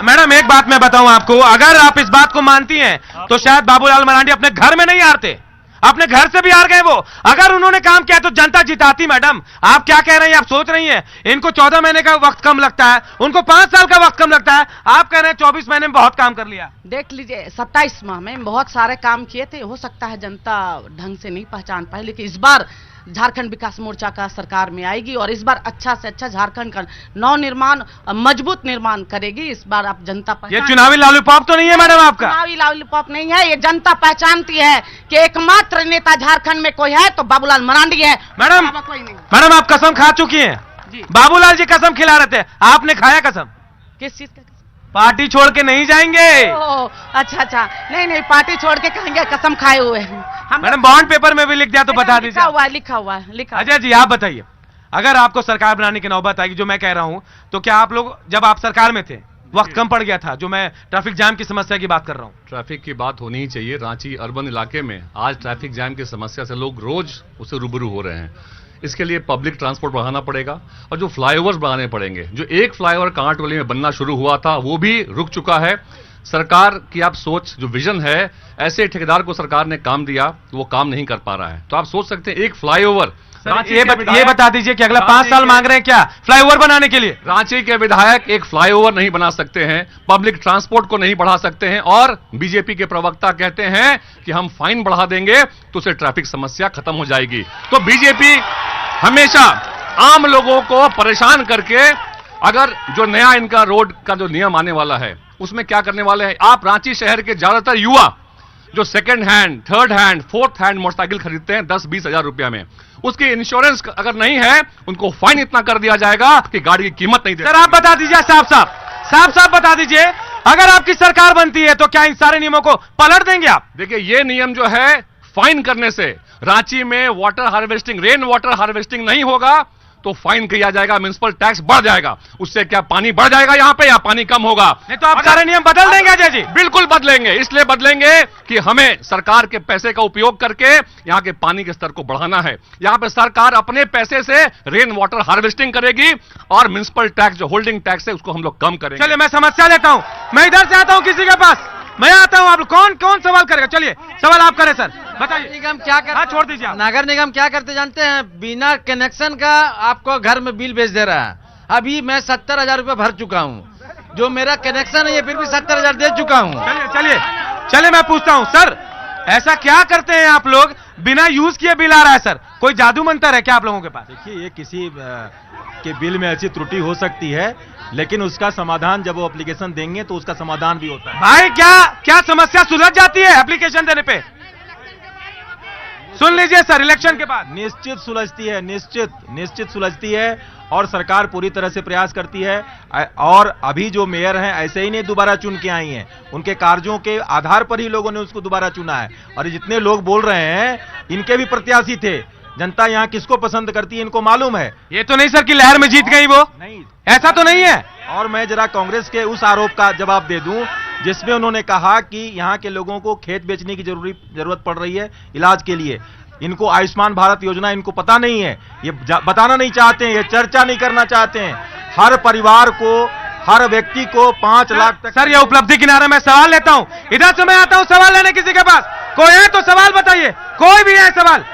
मैडम एक बात मैं बताऊं आपको, अगर आप इस बात को मानती हैं तो शायद बाबूलाल मरांडी अपने घर में नहीं हारते, अपने घर से भी हार गए वो। अगर उन्होंने काम किया तो जनता जिताती। मैडम आप क्या कह रही हैं? आप सोच रही हैं इनको 14 महीने का वक्त कम लगता है, उनको 5 साल का वक्त कम लगता है, आप कह रहे हैं 24 महीने में बहुत काम कर लिया। देख लीजिए, 27 माह में बहुत सारे काम किए थे। हो सकता है जनता ढंग से नहीं पहचान पाई, लेकिन इस बार झारखंड विकास मोर्चा का सरकार में आएगी और इस बार अच्छा से अच्छा झारखंड का नव निर्माण, मजबूत निर्माण करेगी। इस बार आप जनता ये चुनावी लॉलीपॉप तो नहीं है मैडम आपका? चुनावी लॉलीपॉप नहीं है, ये जनता पहचानती है कि एकमात्र नेता झारखंड में कोई है तो बाबूलाल मरांडी है। मैडम कोई नहीं। मैडम आप कसम खा चुकी हैं, बाबूलाल जी कसम खिला रहे थे, आपने खाया कसम? किस चीज का? पार्टी छोड़ के नहीं जाएंगे। अच्छा, नहीं, पार्टी छोड़ के कहेंगे, कसम खाए हुए हैं। मैडम बॉन्ड पेपर में भी लिख दिया तो बता दीजिए। लिखा हुआ है। अजय जी आप बताइए, अगर आपको सरकार बनाने की नौबत आएगी, जो मैं कह रहा हूं, तो क्या आप लोग, जब आप सरकार में थे वक्त कम पड़ गया था, जो मैं ट्रैफिक जाम की समस्या की बात कर रहा हूं? ट्रैफिक की बात होनी ही चाहिए। रांची अर्बन इलाके में आज ट्रैफिक जाम की समस्या से लोग रोज उससे रूबरू हो रहे हैं। इसके लिए पब्लिक ट्रांसपोर्ट बढ़ाना पड़ेगा और जो फ्लाईओवर्स बढ़ाने पड़ेंगे। जो एक फ्लाईओवर कांटवाली में बनना शुरू हुआ था वो भी रुक चुका है। सरकार की आप सोच, जो विजन है, ऐसे ठेकेदार को सरकार ने काम दिया, वो काम नहीं कर पा रहा है। तो आप सोच सकते हैं एक फ्लाईओवर, ये बता दीजिए कि अगला 5 साल मांग रहे हैं क्या फ्लाईओवर बनाने के लिए? रांची के विधायक एक फ्लाईओवर नहीं बना सकते हैं, पब्लिक ट्रांसपोर्ट को नहीं बढ़ा सकते हैं, और बीजेपी के प्रवक्ता कहते हैं कि हम फाइन बढ़ा देंगे तो उससे ट्रैफिक समस्या खत्म हो जाएगी। तो बीजेपी हमेशा आम लोगों को परेशान करके, अगर जो नया इनका रोड का जो नियम आने वाला है उसमें क्या करने वाले हैं, आप रांची शहर के ज्यादातर युवा जो second hand, third hand, fourth hand motorcycle खरीदते हैं 10-20 हजार रुपया में, उसकी इंश्योरेंस अगर नहीं है उनको फाइन इतना कर दिया जाएगा कि गाड़ी की कीमत नहीं देगा। सर आप बता दीजिए, साफ बता दीजिए, अगर आपकी सरकार बनती है तो क्या इन सारे नियमों को पलट देंगे आप? देखिए ये नियम जो है, फाइन करने से रांची में water harvesting, rain water harvesting नहीं होगा तो फाइन किया जाएगा, म्युनिसिपल टैक्स बढ़ जाएगा। उससे क्या पानी बढ़ जाएगा यहां पे या पानी कम होगा? नहीं तो आप सारे नियम बदल देंगे अजय जी? बिल्कुल बदलेंगे। इसलिए बदलेंगे कि हमें सरकार के पैसे का उपयोग करके यहां के पानी के स्तर को बढ़ाना है। यहां पे सरकार अपने पैसे से रेन वाटर हार्वेस्टिंग करेगी और म्युनिसिपल टैक्स जो होल्डिंग टैक्स है उसको हम लोग कम करेंगे। चलिए मैं समस्या लेता हूं, मैं इधर से आता हूं, किसी के पास मैं आता हूं, आप कौन सवाल करेगा? चलिए सवाल आप करें सर, बताइए। निगम क्या करते? छोड़ दीजिए। नगर निगम क्या करते जानते हैं? बिना कनेक्शन का आपको घर में बिल भेज दे रहा है। अभी मैं 70,000 रुपये भर चुका हूं, जो मेरा कनेक्शन है ये फिर भी 70,000 दे चुका हूं। चलिए चले मैं पूछता हूं सर, ऐसा क्या करते हैं आप लोग बिना यूज किए बिल आ रहा है सर? कोई जादू मंतर है क्या आप लोगों के पास? देखिए, ये किसी के बिल में ऐसी त्रुटि हो सकती है, लेकिन उसका समाधान जब वो एप्लीकेशन देंगे तो उसका समाधान भी होता है। भाई क्या समस्या सुलझ जाती है एप्लीकेशन देने पे? सुन लीजिए सर, इलेक्शन के बाद निश्चित सुलझती है, निश्चित सुलझती है, और सरकार पूरी तरह से प्रयास करती है। और अभी जो मेयर हैं ऐसे ही नहीं दोबारा चुन के आई हैं, उनके कार्यों के आधार पर ही लोगों ने उसको दोबारा चुना है। और जितने लोग बोल रहे हैं इनके भी प्रत्याशी थे। जनता यहाँ किसको पसंद करती है इनको मालूम है। ये तो नहीं सर कि लहर में जीत गई वो, नहीं, ऐसा तो नहीं है। और मैं जरा कांग्रेस के उस आरोप का जवाब दे दूं जिसमें उन्होंने कहा कि यहाँ के लोगों को खेत बेचने की जरूरत पड़ रही है इलाज के लिए। इनको आयुष्मान भारत योजना इनको पता नहीं है, ये बताना नहीं चाहते हैं, ये चर्चा नहीं करना चाहते हैं। हर परिवार को, हर व्यक्ति को 5 लाख तक। सर ये उपलब्धि किनारे मैं सवाल लेता हूं, इधर से मैं आता हूं सवाल लेने किसी के पास। कोई है तो सवाल बताइए, कोई भी है सवाल?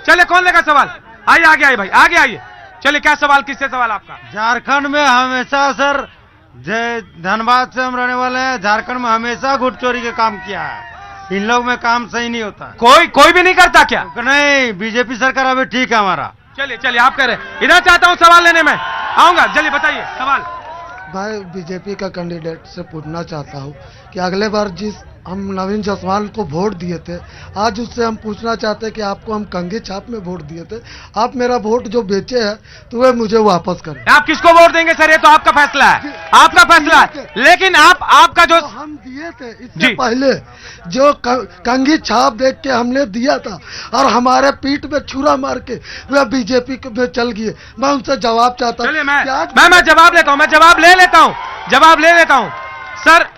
चले कौन लेगा सवाल? आइए आगे आइए भाई, आगे आइए। चलिए क्या सवाल, किससे सवाल आपका? झारखंड में हमेशा सर, धनबाद से हम रहने वाले हैं, झारखंड में हमेशा घुट चोरी का काम किया है। इन लोग में काम सही नहीं होता। कोई भी नहीं करता क्या? नहीं, बीजेपी सरकार अभी ठीक है हमारा। चलिए आप कह रहे हैं, इधर चाहता हूं सवाल लेने में आऊंगा। चलिए बताइए सवाल। भाई बीजेपी का कैंडिडेट से पूछना चाहता हूं कि अगले बार जिस हम नवीन जायसवाल को वोट दिए थे, आज उससे हम पूछना चाहते हैं कि आपको हम कंघी छाप में वोट दिए थे, आप मेरा वोट जो बेचे हैं तो वह मुझे वापस करें। आप किसको वोट देंगे सर, ये तो आपका फैसला है, आपका फैसला है। लेकिन आपका जो हम दिए थे इससे पहले जो कंघी छाप देख के हमने दिया था और हमारे पीठ में छुरा मार के वह बीजेपी में चल गए, मैं उनसे जवाब चाहता हूँ। मैं जवाब लेता हूँ, मैं जवाब ले लेता हूँ सर।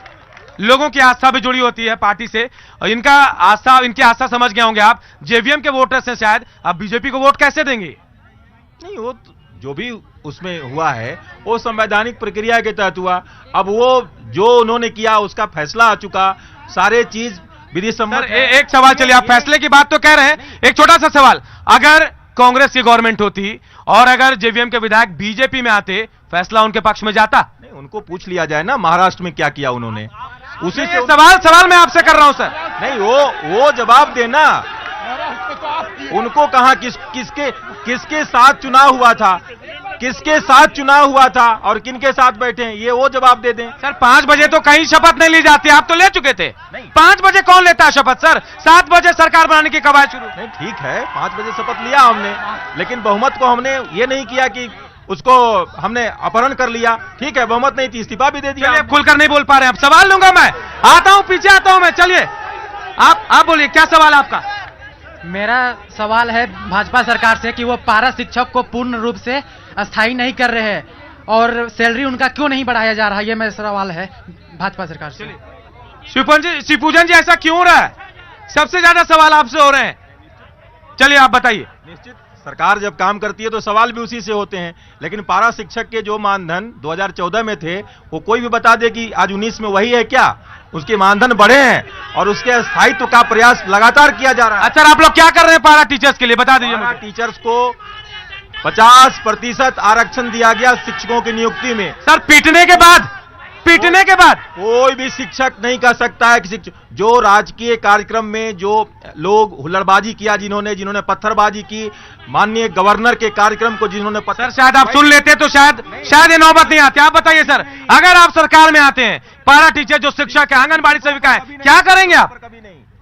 लोगों की आस्था भी जुड़ी होती है पार्टी से, और इनकी आस्था समझ गए होंगे आप। जेवीएम के वोटर्स हैं शायद, अब बीजेपी को वोट कैसे देंगे? नहीं, वो जो भी उसमें हुआ है वो संवैधानिक प्रक्रिया के तहत हुआ। अब वो जो उन्होंने किया उसका फैसला आ चुका, सारे चीज विधि सम्मत। एक सवाल, चलिए आप फैसले की बात तो कह रहे हैं, एक छोटा सा सवाल, अगर कांग्रेस की गवर्नमेंट होती और अगर जेवीएम के विधायक बीजेपी में आते, फैसला उनके पक्ष में जाता? नहीं, उनको पूछ लिया जाए ना महाराष्ट्र में क्या किया उन्होंने, उसी से सवाल मैं आपसे कर रहा हूं सर। नहीं, वो जवाब देना, उनको कहा किसके साथ चुनाव हुआ था, किसके साथ चुनाव हुआ था और किनके साथ बैठे हैं, ये वो जवाब दे दें। सर 5 बजे तो कहीं शपथ नहीं ली जाती, आप तो ले चुके थे। 5 बजे कौन लेता है शपथ सर? 7 बजे सरकार बनाने की कवायद शुरू। नहीं, ठीक है, 5 बजे शपथ लिया हमने, लेकिन बहुमत को हमने ये नहीं किया कि उसको हमने अपहरण कर लिया। ठीक है, बहुमत नहीं थी, इस्तीफा भी दे दिया। चलिए खुलकर नहीं बोल पा रहे हैं, अब सवाल लूंगा मैं, आता हूं, पीछे आता हूं मैं। चलिए आप बोलिए, क्या सवाल है आपका? मेरा सवाल है भाजपा सरकार से कि वो पारा शिक्षक को पूर्ण रूप से अस्थायी नहीं कर रहे हैं और सैलरी उनका क्यों नहीं बढ़ाया जा रहा है, ये मेरा सवाल है भाजपा सरकार से। शिवपूजन जी ऐसा क्यों हो रहा है? सबसे ज्यादा सवाल आपसे हो रहे हैं, चलिए आप बताइए। निश्चित सरकार जब काम करती है तो सवाल भी उसी से होते हैं, लेकिन पारा शिक्षक के जो मानधन 2014 में थे वो कोई भी बता दे कि आज 19 में वही है क्या? उसके मानधन बढ़े हैं और उसके स्थायित्व का प्रयास लगातार किया जा रहा है। अच्छा, आप लोग क्या कर रहे हैं पारा टीचर्स के लिए, बता दीजिए। पारा टीचर्स को 50% आरक्षण दिया गया शिक्षकों की नियुक्ति में। सर पीटने के बाद कोई भी शिक्षक नहीं कह सकता है कि जो राजकीय कार्यक्रम में जो लोग हुल्लड़बाजी किया, जिन्होंने पत्थरबाजी की, माननीय गवर्नर के कार्यक्रम को जिन्होंने सर शायद आप सुन लेते तो शायद ये नौबत नहीं आती। आप बताइए सर, अगर आप सरकार में आते हैं, पारा टीचर जो शिक्षक है, आंगनबाड़ी सेविका है, क्या करेंगे आप?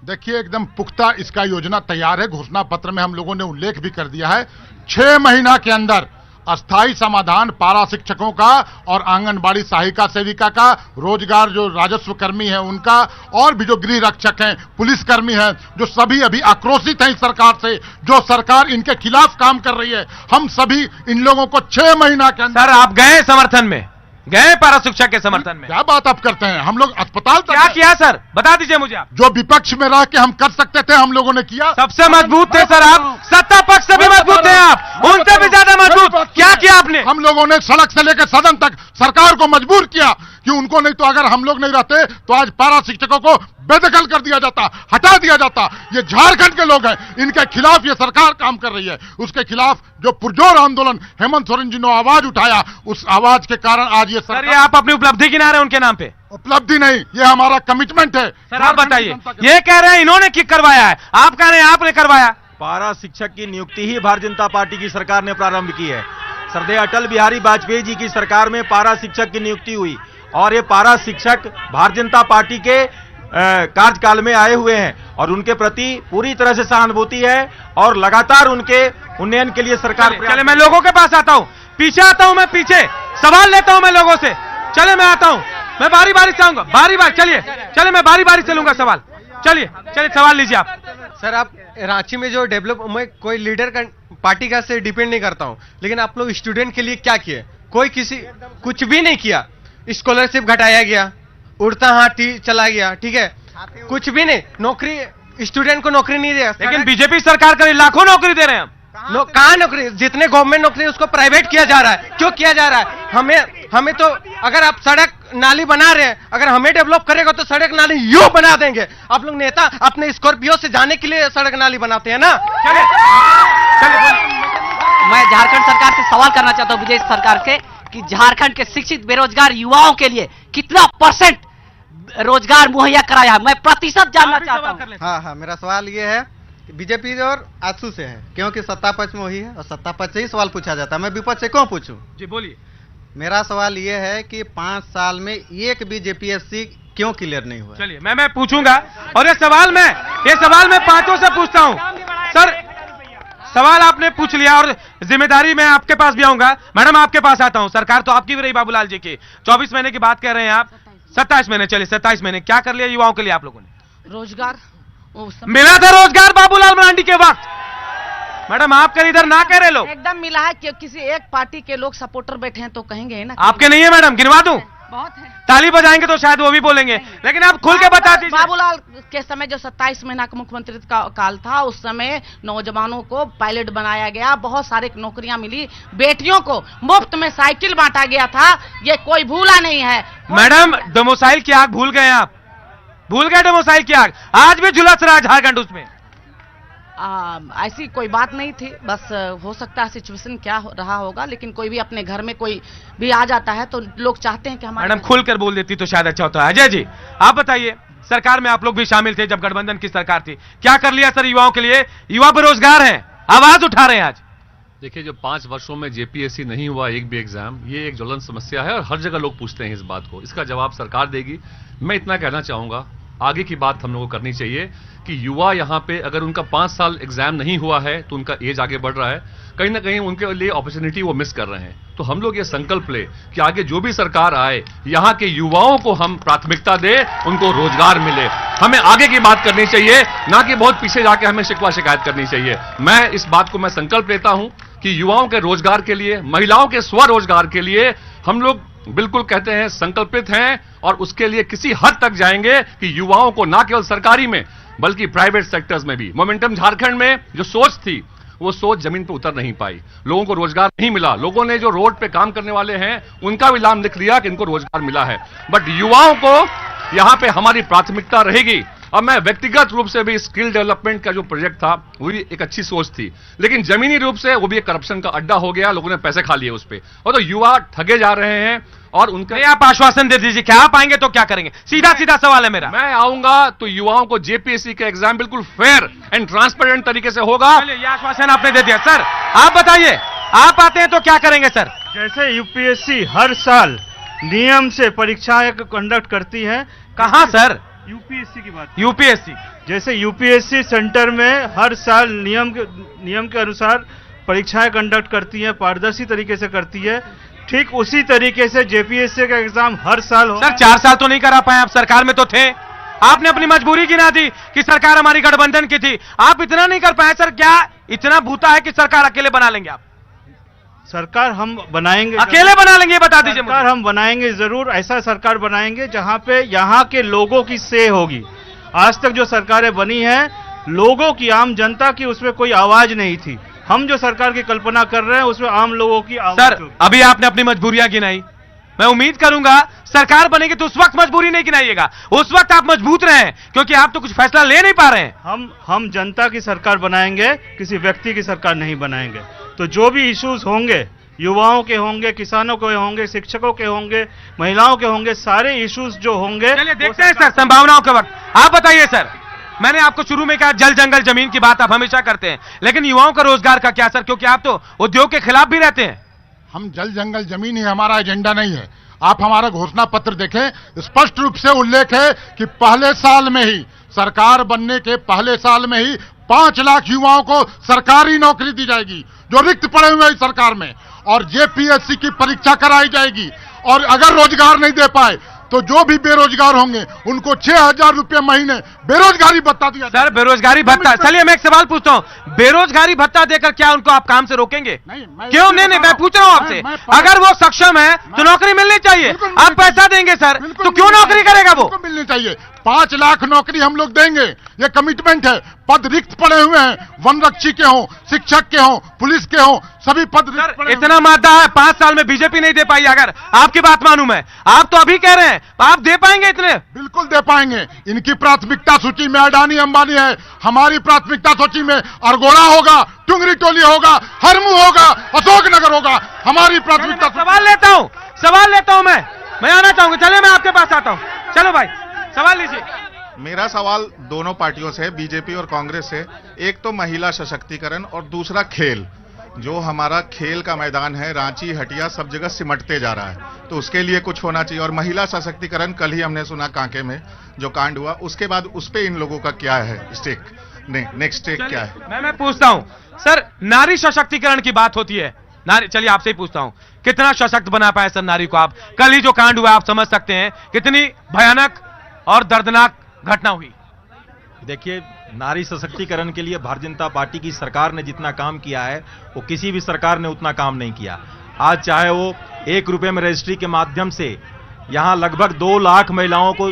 देखिए, एकदम पुख्ता इसका योजना तैयार है, घोषणा पत्र में हम लोगों ने उल्लेख भी कर दिया है। 6 महीना के अंदर अस्थायी समाधान पारा शिक्षकों का और आंगनबाड़ी सहायिका सेविका का, रोजगार जो राजस्व कर्मी है उनका, और भी जो गृह रक्षक हैं, पुलिस कर्मी हैं, जो सभी अभी आक्रोशित हैं इस सरकार से, जो सरकार इनके खिलाफ काम कर रही है, हम सभी इन लोगों को 6 महीना के अंदर। सर आप गए समर्थन में, गए पारा शिक्षक के समर्थन में? क्या बात आप करते हैं, हम लोग अस्पताल क्या किया सर, बता दीजिए मुझे आप। जो विपक्ष में रह के हम कर सकते थे हम लोगों ने किया। सबसे मजबूत थे सर आप, सत्ता पक्ष से भी मजबूत थे आप, उनसे भी ज्यादा मजबूत। क्या किया आपने? हम लोगों ने सड़क से लेकर सदन तक सरकार को मजबूर किया कि उनको नहीं तो अगर हम लोग नहीं रहते तो आज पैरा शिक्षकों को बेदखल कर दिया जाता, हटा दिया जाता। ये झारखंड के लोग हैं, इनके खिलाफ ये सरकार काम कर रही है। उसके खिलाफ जो पुरजोर आंदोलन हेमंत सोरेन जी ने आवाज उठाया, उस आवाज के कारण आज ये सरकार। ये आप अपनी उपलब्धि गिना रहे हैं उनके नाम पे? उपलब्धि नहीं, ये हमारा कमिटमेंट है। सर आप बताइए, ये कह रहे हैं इन्होंने किक करवाया है, आप कह रहे हैं आपने करवाया। पारा शिक्षक की नियुक्ति ही भारतीय जनता पार्टी की सरकार ने प्रारंभ की है। श्रद्धेय अटल बिहारी वाजपेयी जी की सरकार में पारा शिक्षक की नियुक्ति हुई और ये पारा शिक्षक भारतीय जनता पार्टी के कार्यकाल में आए हुए हैं और उनके प्रति पूरी तरह से सहानुभूति है और लगातार उनके उन्नयन के लिए सरकार। चले मैं लोगों के पास आता हूं, पीछे आता हूं, मैं पीछे सवाल लेता हूं मैं लोगों से। चले मैं आता हूं, मैं बारी बारी से आऊंगा, बारी बारी। चलिए मैं बारी बारी से लूंगा सवाल। चलिए सवाल लीजिए आप। सर आप रांची में जो डेवलप, मैं कोई लीडर का पार्टी का से डिपेंड नहीं करता हूं, लेकिन आप लोग स्टूडेंट के लिए क्या किए? कोई किसी कुछ भी नहीं किया। स्कॉलरशिप घटाया गया, उड़ता हाथी चला गया, ठीक है, कुछ भी नहीं। नौकरी स्टूडेंट को नौकरी नहीं दिया। लेकिन बीजेपी सरकार कर लाखों नौकरी दे रहे हैं हम। कहाँ नौकरी? जितने गवर्नमेंट नौकरी उसको प्राइवेट किया जा रहा है। क्यों किया जा रहा है? हमें तो अगर आप सड़क नाली बना रहे हैं, अगर हमें डेवलप करेगा तो सड़क नाली यूं बना देंगे। आप लोग नेता अपने स्कॉर्पियो से जाने के लिए सड़क नाली बनाते हैं ना। मैं झारखंड सरकार से सवाल करना चाहता हूं, विजय सरकार से, कि झारखंड के शिक्षित बेरोजगार युवाओं के लिए कितना परसेंट रोजगार मुहैया कराया है? मैं प्रतिशत जानना चाहता हूं। हाँ, मेरा सवाल ये है, बीजेपी और आजसू से है, क्योंकि सत्ता पक्ष में वही है और सत्ता पक्ष से ही सवाल पूछा जाता है। मैं विपक्ष से क्यों पूछूं? जी बोलिए। मेरा सवाल ये है कि 5 साल में एक भी जेपीएससी क्यों क्लियर नहीं हुआ? चलिए मैं पूछूंगा, और ये सवाल मैं पांचों से पूछता हूं। सर सवाल आपने पूछ लिया और जिम्मेदारी मैं आपके पास भी आऊंगा। मैडम आपके पास आता हूं। सरकार तो आपकी भी रही बाबूलाल जी की, 24 महीने की बात कर रहे हैं आप, 27 महीने। चलिए 27 महीने क्या कर लिया युवाओं के लिए आप लोगों ने? रोजगार मिला था, रोजगार बाबूलाल मरांडी के वक्त। मैडम आप इधर ना कह रहे लोग। एकदम मिला है कि किसी एक पार्टी के लोग सपोर्टर बैठे हैं तो कहेंगे ना। आपके नहीं है मैडम, गिनवा दूं? बहुत है। ताली बजाएंगे तो शायद वो भी बोलेंगे, लेकिन आप खुल के बता दीजिए। बाबूलाल के समय जो 27 महीना का मुख्यमंत्री का काल था, उस समय नौजवानों को पायलट बनाया गया, बहुत सारी नौकरियां मिली, बेटियों को मुफ्त में साइकिल बांटा गया था। ये कोई भूला नहीं है। मैडम डोमोसाइल की आग भूल गए आप, भूल गए डोमोसाइल की आग? आज भी झुलस रहा झारखंड उसमें। ऐसी कोई बात नहीं थी, बस हो सकता है सिचुएशन क्या रहा होगा, लेकिन कोई भी अपने घर में कोई भी आ जाता है तो लोग चाहते हैं कि हमारे। मैडम खुल कर बोल देती तो शायद अच्छा होता है। अजय जी आप बताइए, सरकार में आप लोग भी शामिल थे जब गठबंधन की सरकार थी, क्या कर लिया सर युवाओं के लिए? युवा बेरोजगार हैं, आवाज उठा रहे हैं आज। देखिए, जो 5 वर्षों में जेपीएससी नहीं हुआ एक भी एग्जाम, ये एक ज्वलंत समस्या है और हर जगह लोग पूछते हैं इस बात को। इसका जवाब सरकार देगी। मैं इतना कहना चाहूंगा, आगे की बात हम लोगों को करनी चाहिए कि युवा यहाँ पे अगर उनका 5 साल एग्जाम नहीं हुआ है तो उनका एज आगे बढ़ रहा है, कहीं ना कहीं उनके लिए अपॉर्चुनिटी वो मिस कर रहे हैं। तो हम लोग ये संकल्प ले कि आगे जो भी सरकार आए, यहाँ के युवाओं को हम प्राथमिकता दे, उनको रोजगार मिले। हमें आगे की बात करनी चाहिए, ना कि बहुत पीछे जाके हमें शिकवा शिकायत करनी चाहिए। मैं इस बात को मैं संकल्प लेता हूं कि युवाओं के रोजगार के लिए, महिलाओं के स्वरोजगार के लिए हम लोग बिल्कुल कहते हैं संकल्पित हैं और उसके लिए किसी हद तक जाएंगे कि युवाओं को ना केवल सरकारी में बल्कि प्राइवेट सेक्टर्स में भी। मोमेंटम झारखंड में जो सोच थी वो सोच जमीन पर उतर नहीं पाई, लोगों को रोजगार नहीं मिला। लोगों ने जो रोड पे काम करने वाले हैं उनका भी नाम लिख लिया कि इनको रोजगार मिला है, बट युवाओं को यहां पे हमारी प्राथमिकता रहेगी। अब मैं व्यक्तिगत रूप से भी स्किल डेवलपमेंट का जो प्रोजेक्ट था वो भी एक अच्छी सोच थी, लेकिन जमीनी रूप से वो भी एक करप्शन का अड्डा हो गया, लोगों ने पैसे खा लिए उस पे, और तो युवा ठगे जा रहे हैं। और उनके आप आश्वासन दे दीजिए, क्या आप आएंगे तो क्या करेंगे? सीधा सीधा सवाल है मेरा। मैं आऊंगा तो युवाओं को जेपीएससी का एग्जाम बिल्कुल फेयर एंड ट्रांसपेरेंट तरीके से होगा। ये आश्वासन आपने दे दिया। सर आप बताइए, आप आते हैं तो क्या करेंगे सर? जैसे यूपीएससी हर साल नियम से परीक्षाएं कंडक्ट करती है। कहां सर? यूपीएससी की बात। यूपीएससी जैसे यूपीएससी सेंटर में हर साल नियम के अनुसार परीक्षाएं कंडक्ट करती है, पारदर्शी तरीके से करती है, ठीक उसी तरीके से जेपीएससी का एग्जाम हर साल हो। सर 4 साल तो नहीं करा पाए, आप सरकार में तो थे, आपने अपनी मजबूरी गिना दी कि सरकार हमारी गठबंधन की थी, आप इतना नहीं कर पाए। सर क्या इतना भूता है कि सरकार अकेले बना लेंगे आप? सरकार हम बनाएंगे, अकेले बना लेंगे? बता दीजिए। सरकार हम बनाएंगे जरूर, ऐसा सरकार बनाएंगे जहां पे यहाँ के लोगों की से होगी। आज तक जो सरकारें बनी हैं, लोगों की, आम जनता की, उसमें कोई आवाज नहीं थी। हम जो सरकार की कल्पना कर रहे हैं उसमें आम लोगों की आवाज। सर अभी आपने अपनी मजबूरियां गिनाई, मैं उम्मीद करूंगा सरकार बनेगी तो उस वक्त मजबूरी नहीं गिनाइएगा, उस वक्त आप मजबूत रहें, क्योंकि आप तो कुछ फैसला ले नहीं पा रहे हैं। हम जनता की सरकार बनाएंगे, किसी व्यक्ति की सरकार नहीं बनाएंगे। तो जो भी इश्यूज होंगे, युवाओं के होंगे, किसानों के होंगे, शिक्षकों के होंगे, महिलाओं के होंगे, सारे इश्यूज जो होंगे, चलिए देखते हैं सर संभावनाओं के वक्त। आप बताइए सर, मैंने आपको शुरू में कहा जल जंगल जमीन की बात आप हमेशा करते हैं, लेकिन युवाओं का रोजगार का क्या सर, क्योंकि आप तो उद्योग के खिलाफ भी रहते हैं। हम जल जंगल जमीन ही हमारा एजेंडा नहीं है। आप हमारा घोषणा पत्र देखें, स्पष्ट रूप से उल्लेख है कि पहले साल में ही, सरकार बनने के पहले साल में ही 5 लाख युवाओं को सरकारी नौकरी दी जाएगी जो रिक्त पड़े हुए हैं इस सरकार में, और जेपीएससी की परीक्षा कराई जाएगी। और अगर रोजगार नहीं दे पाए तो जो भी बेरोजगार होंगे उनको 6,000 रुपये महीने बेरोजगारी भत्ता दिया। सर बेरोजगारी भत्ता, चलिए मैं एक सवाल पूछता हूं, बेरोजगारी भत्ता देकर क्या उनको आप काम से रोकेंगे? क्यों? नहीं, मैं पूछ रहा हूं आपसे, अगर वो सक्षम है तो नौकरी मिलनी चाहिए, आप पैसा देंगे सर, तो क्यों नौकरी करेगा वो? मिलनी चाहिए। 5 लाख नौकरी हम लोग देंगे, ये कमिटमेंट है। पद रिक्त पड़े हुए हैं, वन रक्षी के हों, शिक्षक के हों, पुलिस के हों, सभी पद रिक्त पड़े। इतना मादा है 5 साल में बीजेपी नहीं दे पाई, अगर आपकी बात मानूं मैं, आप तो अभी कह रहे हैं आप दे पाएंगे इतने? बिल्कुल दे पाएंगे। इनकी प्राथमिकता सूची में अडानी अंबानी है, हमारी प्राथमिकता सूची में अरगोड़ा होगा, टुंगरी टोली होगा, हरमू होगा, अशोकनगर होगा। हमारी प्राथमिकता। सवाल लेता हूं मैं आना चाहूंगा। चलिए मैं आपके पास आता हूं। चलो भाई सवाल लीजिए। मेरा सवाल दोनों पार्टियों से, बीजेपी और कांग्रेस से। एक तो महिला सशक्तिकरण और दूसरा खेल। जो हमारा खेल का मैदान है, रांची, हटिया, सब जगह सिमटते जा रहा है, तो उसके लिए कुछ होना चाहिए। और महिला सशक्तिकरण, कल ही हमने सुना कांके में जो कांड हुआ, उसके बाद उस पे इन लोगों का क्या है स्टेक, नेक्स्ट स्टेक क्या है? मैं पूछता हूं सर, नारी सशक्तिकरण की बात होती है, नारी, चलिए आपसे ही पूछता हूं, कितना सशक्त बना पाए सर नारी को आप? कल ही जो कांड हुआ आप समझ सकते हैं कितनी भयानक और दर्दनाक घटना हुई। देखिए, नारी सशक्तिकरण के लिए भारतीय जनता पार्टी की सरकार ने जितना काम किया है वो किसी भी सरकार ने उतना काम नहीं किया। आज चाहे वो 1 रुपए में रजिस्ट्री के माध्यम से यहां लगभग 2 लाख महिलाओं को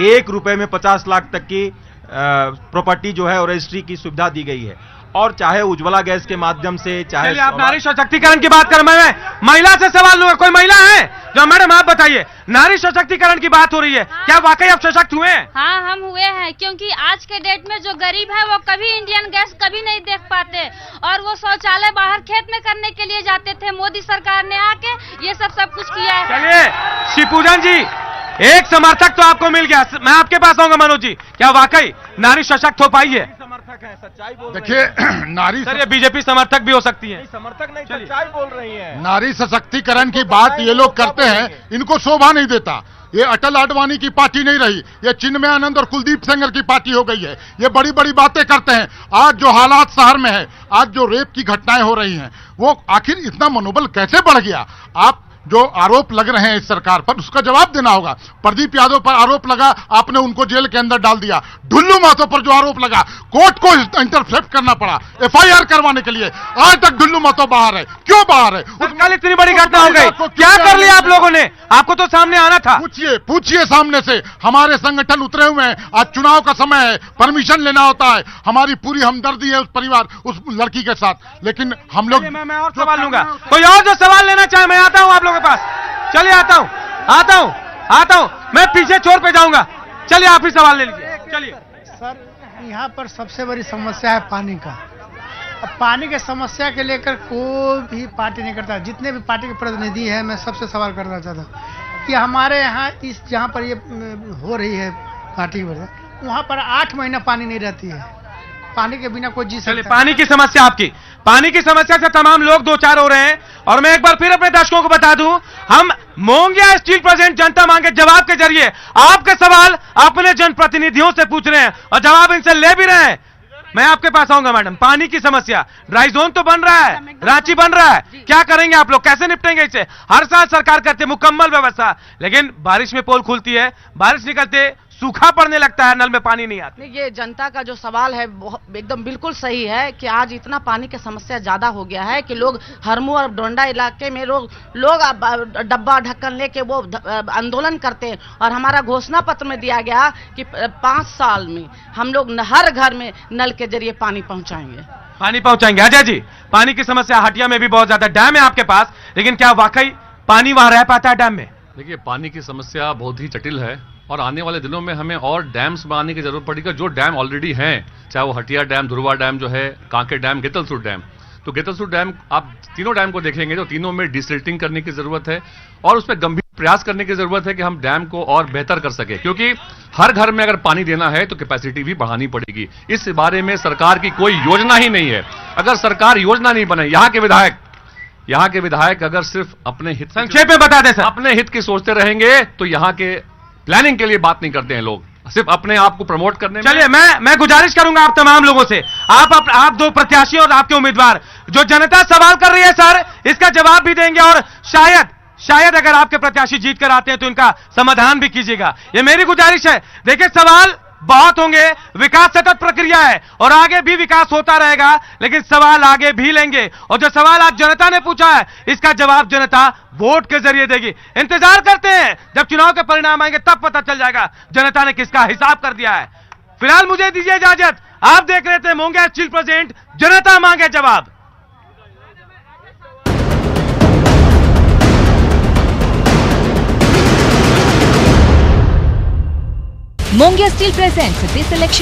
1 रुपए में 50 लाख तक की प्रॉपर्टी जो है और रजिस्ट्री की सुविधा दी गई है, और चाहे उज्ज्वला गैस के माध्यम से, चाहे आप नारी सशक्तिकरण की बात कर, मैं महिला से सवाल लूंगा। कोई महिला है जो? मैडम आप बताइए, नारी सशक्तिकरण की बात हो रही है, क्या वाकई आप सशक्त हुए हैं? हाँ हम हुए हैं, क्योंकि आज के डेट में जो गरीब है वो कभी इंडियन गैस कभी नहीं देख पाते, और वो शौचालय बाहर खेत में करने के लिए जाते थे। मोदी सरकार ने आके ये सब कुछ किया है। चलिए शिवपूजन जी, एक समर्थक तो आपको मिल गया, मैं आपके पास आऊंगा। मनोज जी, क्या वाकई नारी सशक्त हो पाई है? देखिए नारी, सर ये बीजेपी समर्थक भी हो सकती है। समर्थक नहीं, सच्चाई बोल रही है। नारी सशक्तिकरण की बात ये लोग करते हैं, इनको शोभा नहीं देता। ये अटल आडवाणी की पार्टी नहीं रही, ये चिन्मय आनंद और कुलदीप सेंगर की पार्टी हो गई है। ये बड़ी बड़ी बातें करते हैं। आज जो हालात शहर में है, आज जो रेप की घटनाएं हो रही हैं, वो आखिर इतना मनोबल कैसे बढ़ गया? आप जो आरोप लग रहे हैं इस सरकार पर, उसका जवाब देना होगा। प्रदीप यादव पर आरोप लगा, आपने उनको जेल के अंदर डाल दिया। ढुल्लू महतो पर जो आरोप लगा, कोर्ट को इंटरसेप्ट करना पड़ा एफआईआर करवाने के लिए। आज तक ढुल्लू महतो बाहर है, क्यों बाहर है? कल इतनी बड़ी घटना हो गई, क्या कर लिया आप लोगों ने? आपको तो सामने आना था। पूछिए सामने से। हमारे संगठन उतरे हुए हैं, आज चुनाव का समय है, परमिशन लेना होता है। हमारी पूरी हमदर्दी है उस परिवार, उस लड़की के साथ, लेकिन हम लोग। मैं और सवाल लूंगा, कोई और जो सवाल लेना चाहे मैं आता हूं आप लोगों के पास। चलिए आता हूं, मैं पीछे छोर पे जाऊंगा। चलिए आप ही सवाल ले लीजिए। चलिए सर, यहाँ पर सबसे बड़ी समस्या है पानी का। अब पानी के समस्या के लेकर कोई भी पार्टी नहीं करता। जितने भी पार्टी के प्रतिनिधि हैं, मैं सबसे सवाल करना चाहता हूँ कि हमारे यहाँ इस जहाँ पर ये हो रही है पार्टी की वजह, वहाँ पर 8 महीना पानी नहीं रहती है। पानी के बिना कोई जी सकता है? पानी की समस्या, आपकी पानी की समस्या से तमाम लोग दो चार हो रहे हैं। और मैं एक बार फिर अपने दर्शकों को बता दूं, हम मोंगिया स्टील प्रेजेंट जनता मांगे जवाब के जरिए आपके सवाल अपने जनप्रतिनिधियों से पूछ रहे हैं और जवाब इनसे ले भी रहे हैं। मैं आपके पास आऊंगा मैडम। पानी की समस्या, ड्राई जोन तो बन रहा है, रांची बन रहा है, क्या करेंगे आप लोग, कैसे निपटेंगे इससे? हर साल सरकार करती है मुकम्मल व्यवस्था, लेकिन बारिश में पोल खुलती है, बारिश निकलते सूखा पड़ने लगता है, नल में पानी नहीं आता। ये जनता का जो सवाल है एकदम बिल्कुल सही है कि आज इतना पानी की समस्या ज्यादा हो गया है कि लोग हरमू और डोंडा इलाके में लोग डब्बा ढक्कन लेके वो आंदोलन करते हैं। और हमारा घोषणा पत्र में दिया गया कि 5 साल में हम लोग हर घर में नल के जरिए पानी पहुंचाएंगे। अजय जी, पानी की समस्या हटिया में भी बहुत ज्यादा, डैम है आपके पास, लेकिन क्या वाकई पानी वहां रह पाता है डैम में? देखिए, पानी की समस्या बहुत ही जटिल है और आने वाले दिनों में हमें और डैम्स बनाने की जरूरत पड़ेगी। जो डैम ऑलरेडी हैं, चाहे वो हटिया डैम, धुरवा डैम जो है, कांके डैम, गेतलसूर डैम, तो गेतलसूर डैम आप तीनों डैम को देखेंगे तो तीनों में डिसल्टिंग करने की जरूरत है और उसमें गंभीर प्रयास करने की जरूरत है कि हम डैम को और बेहतर कर सके, क्योंकि हर घर में अगर पानी देना है तो कैपेसिटी भी बढ़ानी पड़ेगी। इस बारे में सरकार की कोई योजना ही नहीं है। अगर सरकार योजना नहीं बने, यहाँ के विधायक अगर सिर्फ अपने हित, संक्षेप में बता दें सर, अपने हित की सोचते रहेंगे तो यहाँ के प्लानिंग के लिए बात नहीं करते हैं लोग, सिर्फ अपने आप को प्रमोट करने में। चलिए, मैं गुजारिश करूंगा आप तमाम लोगों से, आप दो प्रत्याशी और आपके उम्मीदवार, जो जनता सवाल कर रही है सर, इसका जवाब भी देंगे और शायद अगर आपके प्रत्याशी जीत कर आते हैं तो इनका समाधान भी कीजिएगा, ये मेरी गुजारिश है। देखिए, सवाल बहुत होंगे, विकास सतत प्रक्रिया है और आगे भी विकास होता रहेगा, लेकिन सवाल आगे भी लेंगे और जो सवाल आज जनता ने पूछा है इसका जवाब जनता वोट के जरिए देगी। इंतजार करते हैं, जब चुनाव के परिणाम आएंगे तब पता चल जाएगा जनता ने किसका हिसाब कर दिया है। फिलहाल मुझे दीजिए इजाजत, आप देख रहे थे मुंगेर स्टील प्रेजेंट जनता मांगे जवाब। Mongia Steel presents this election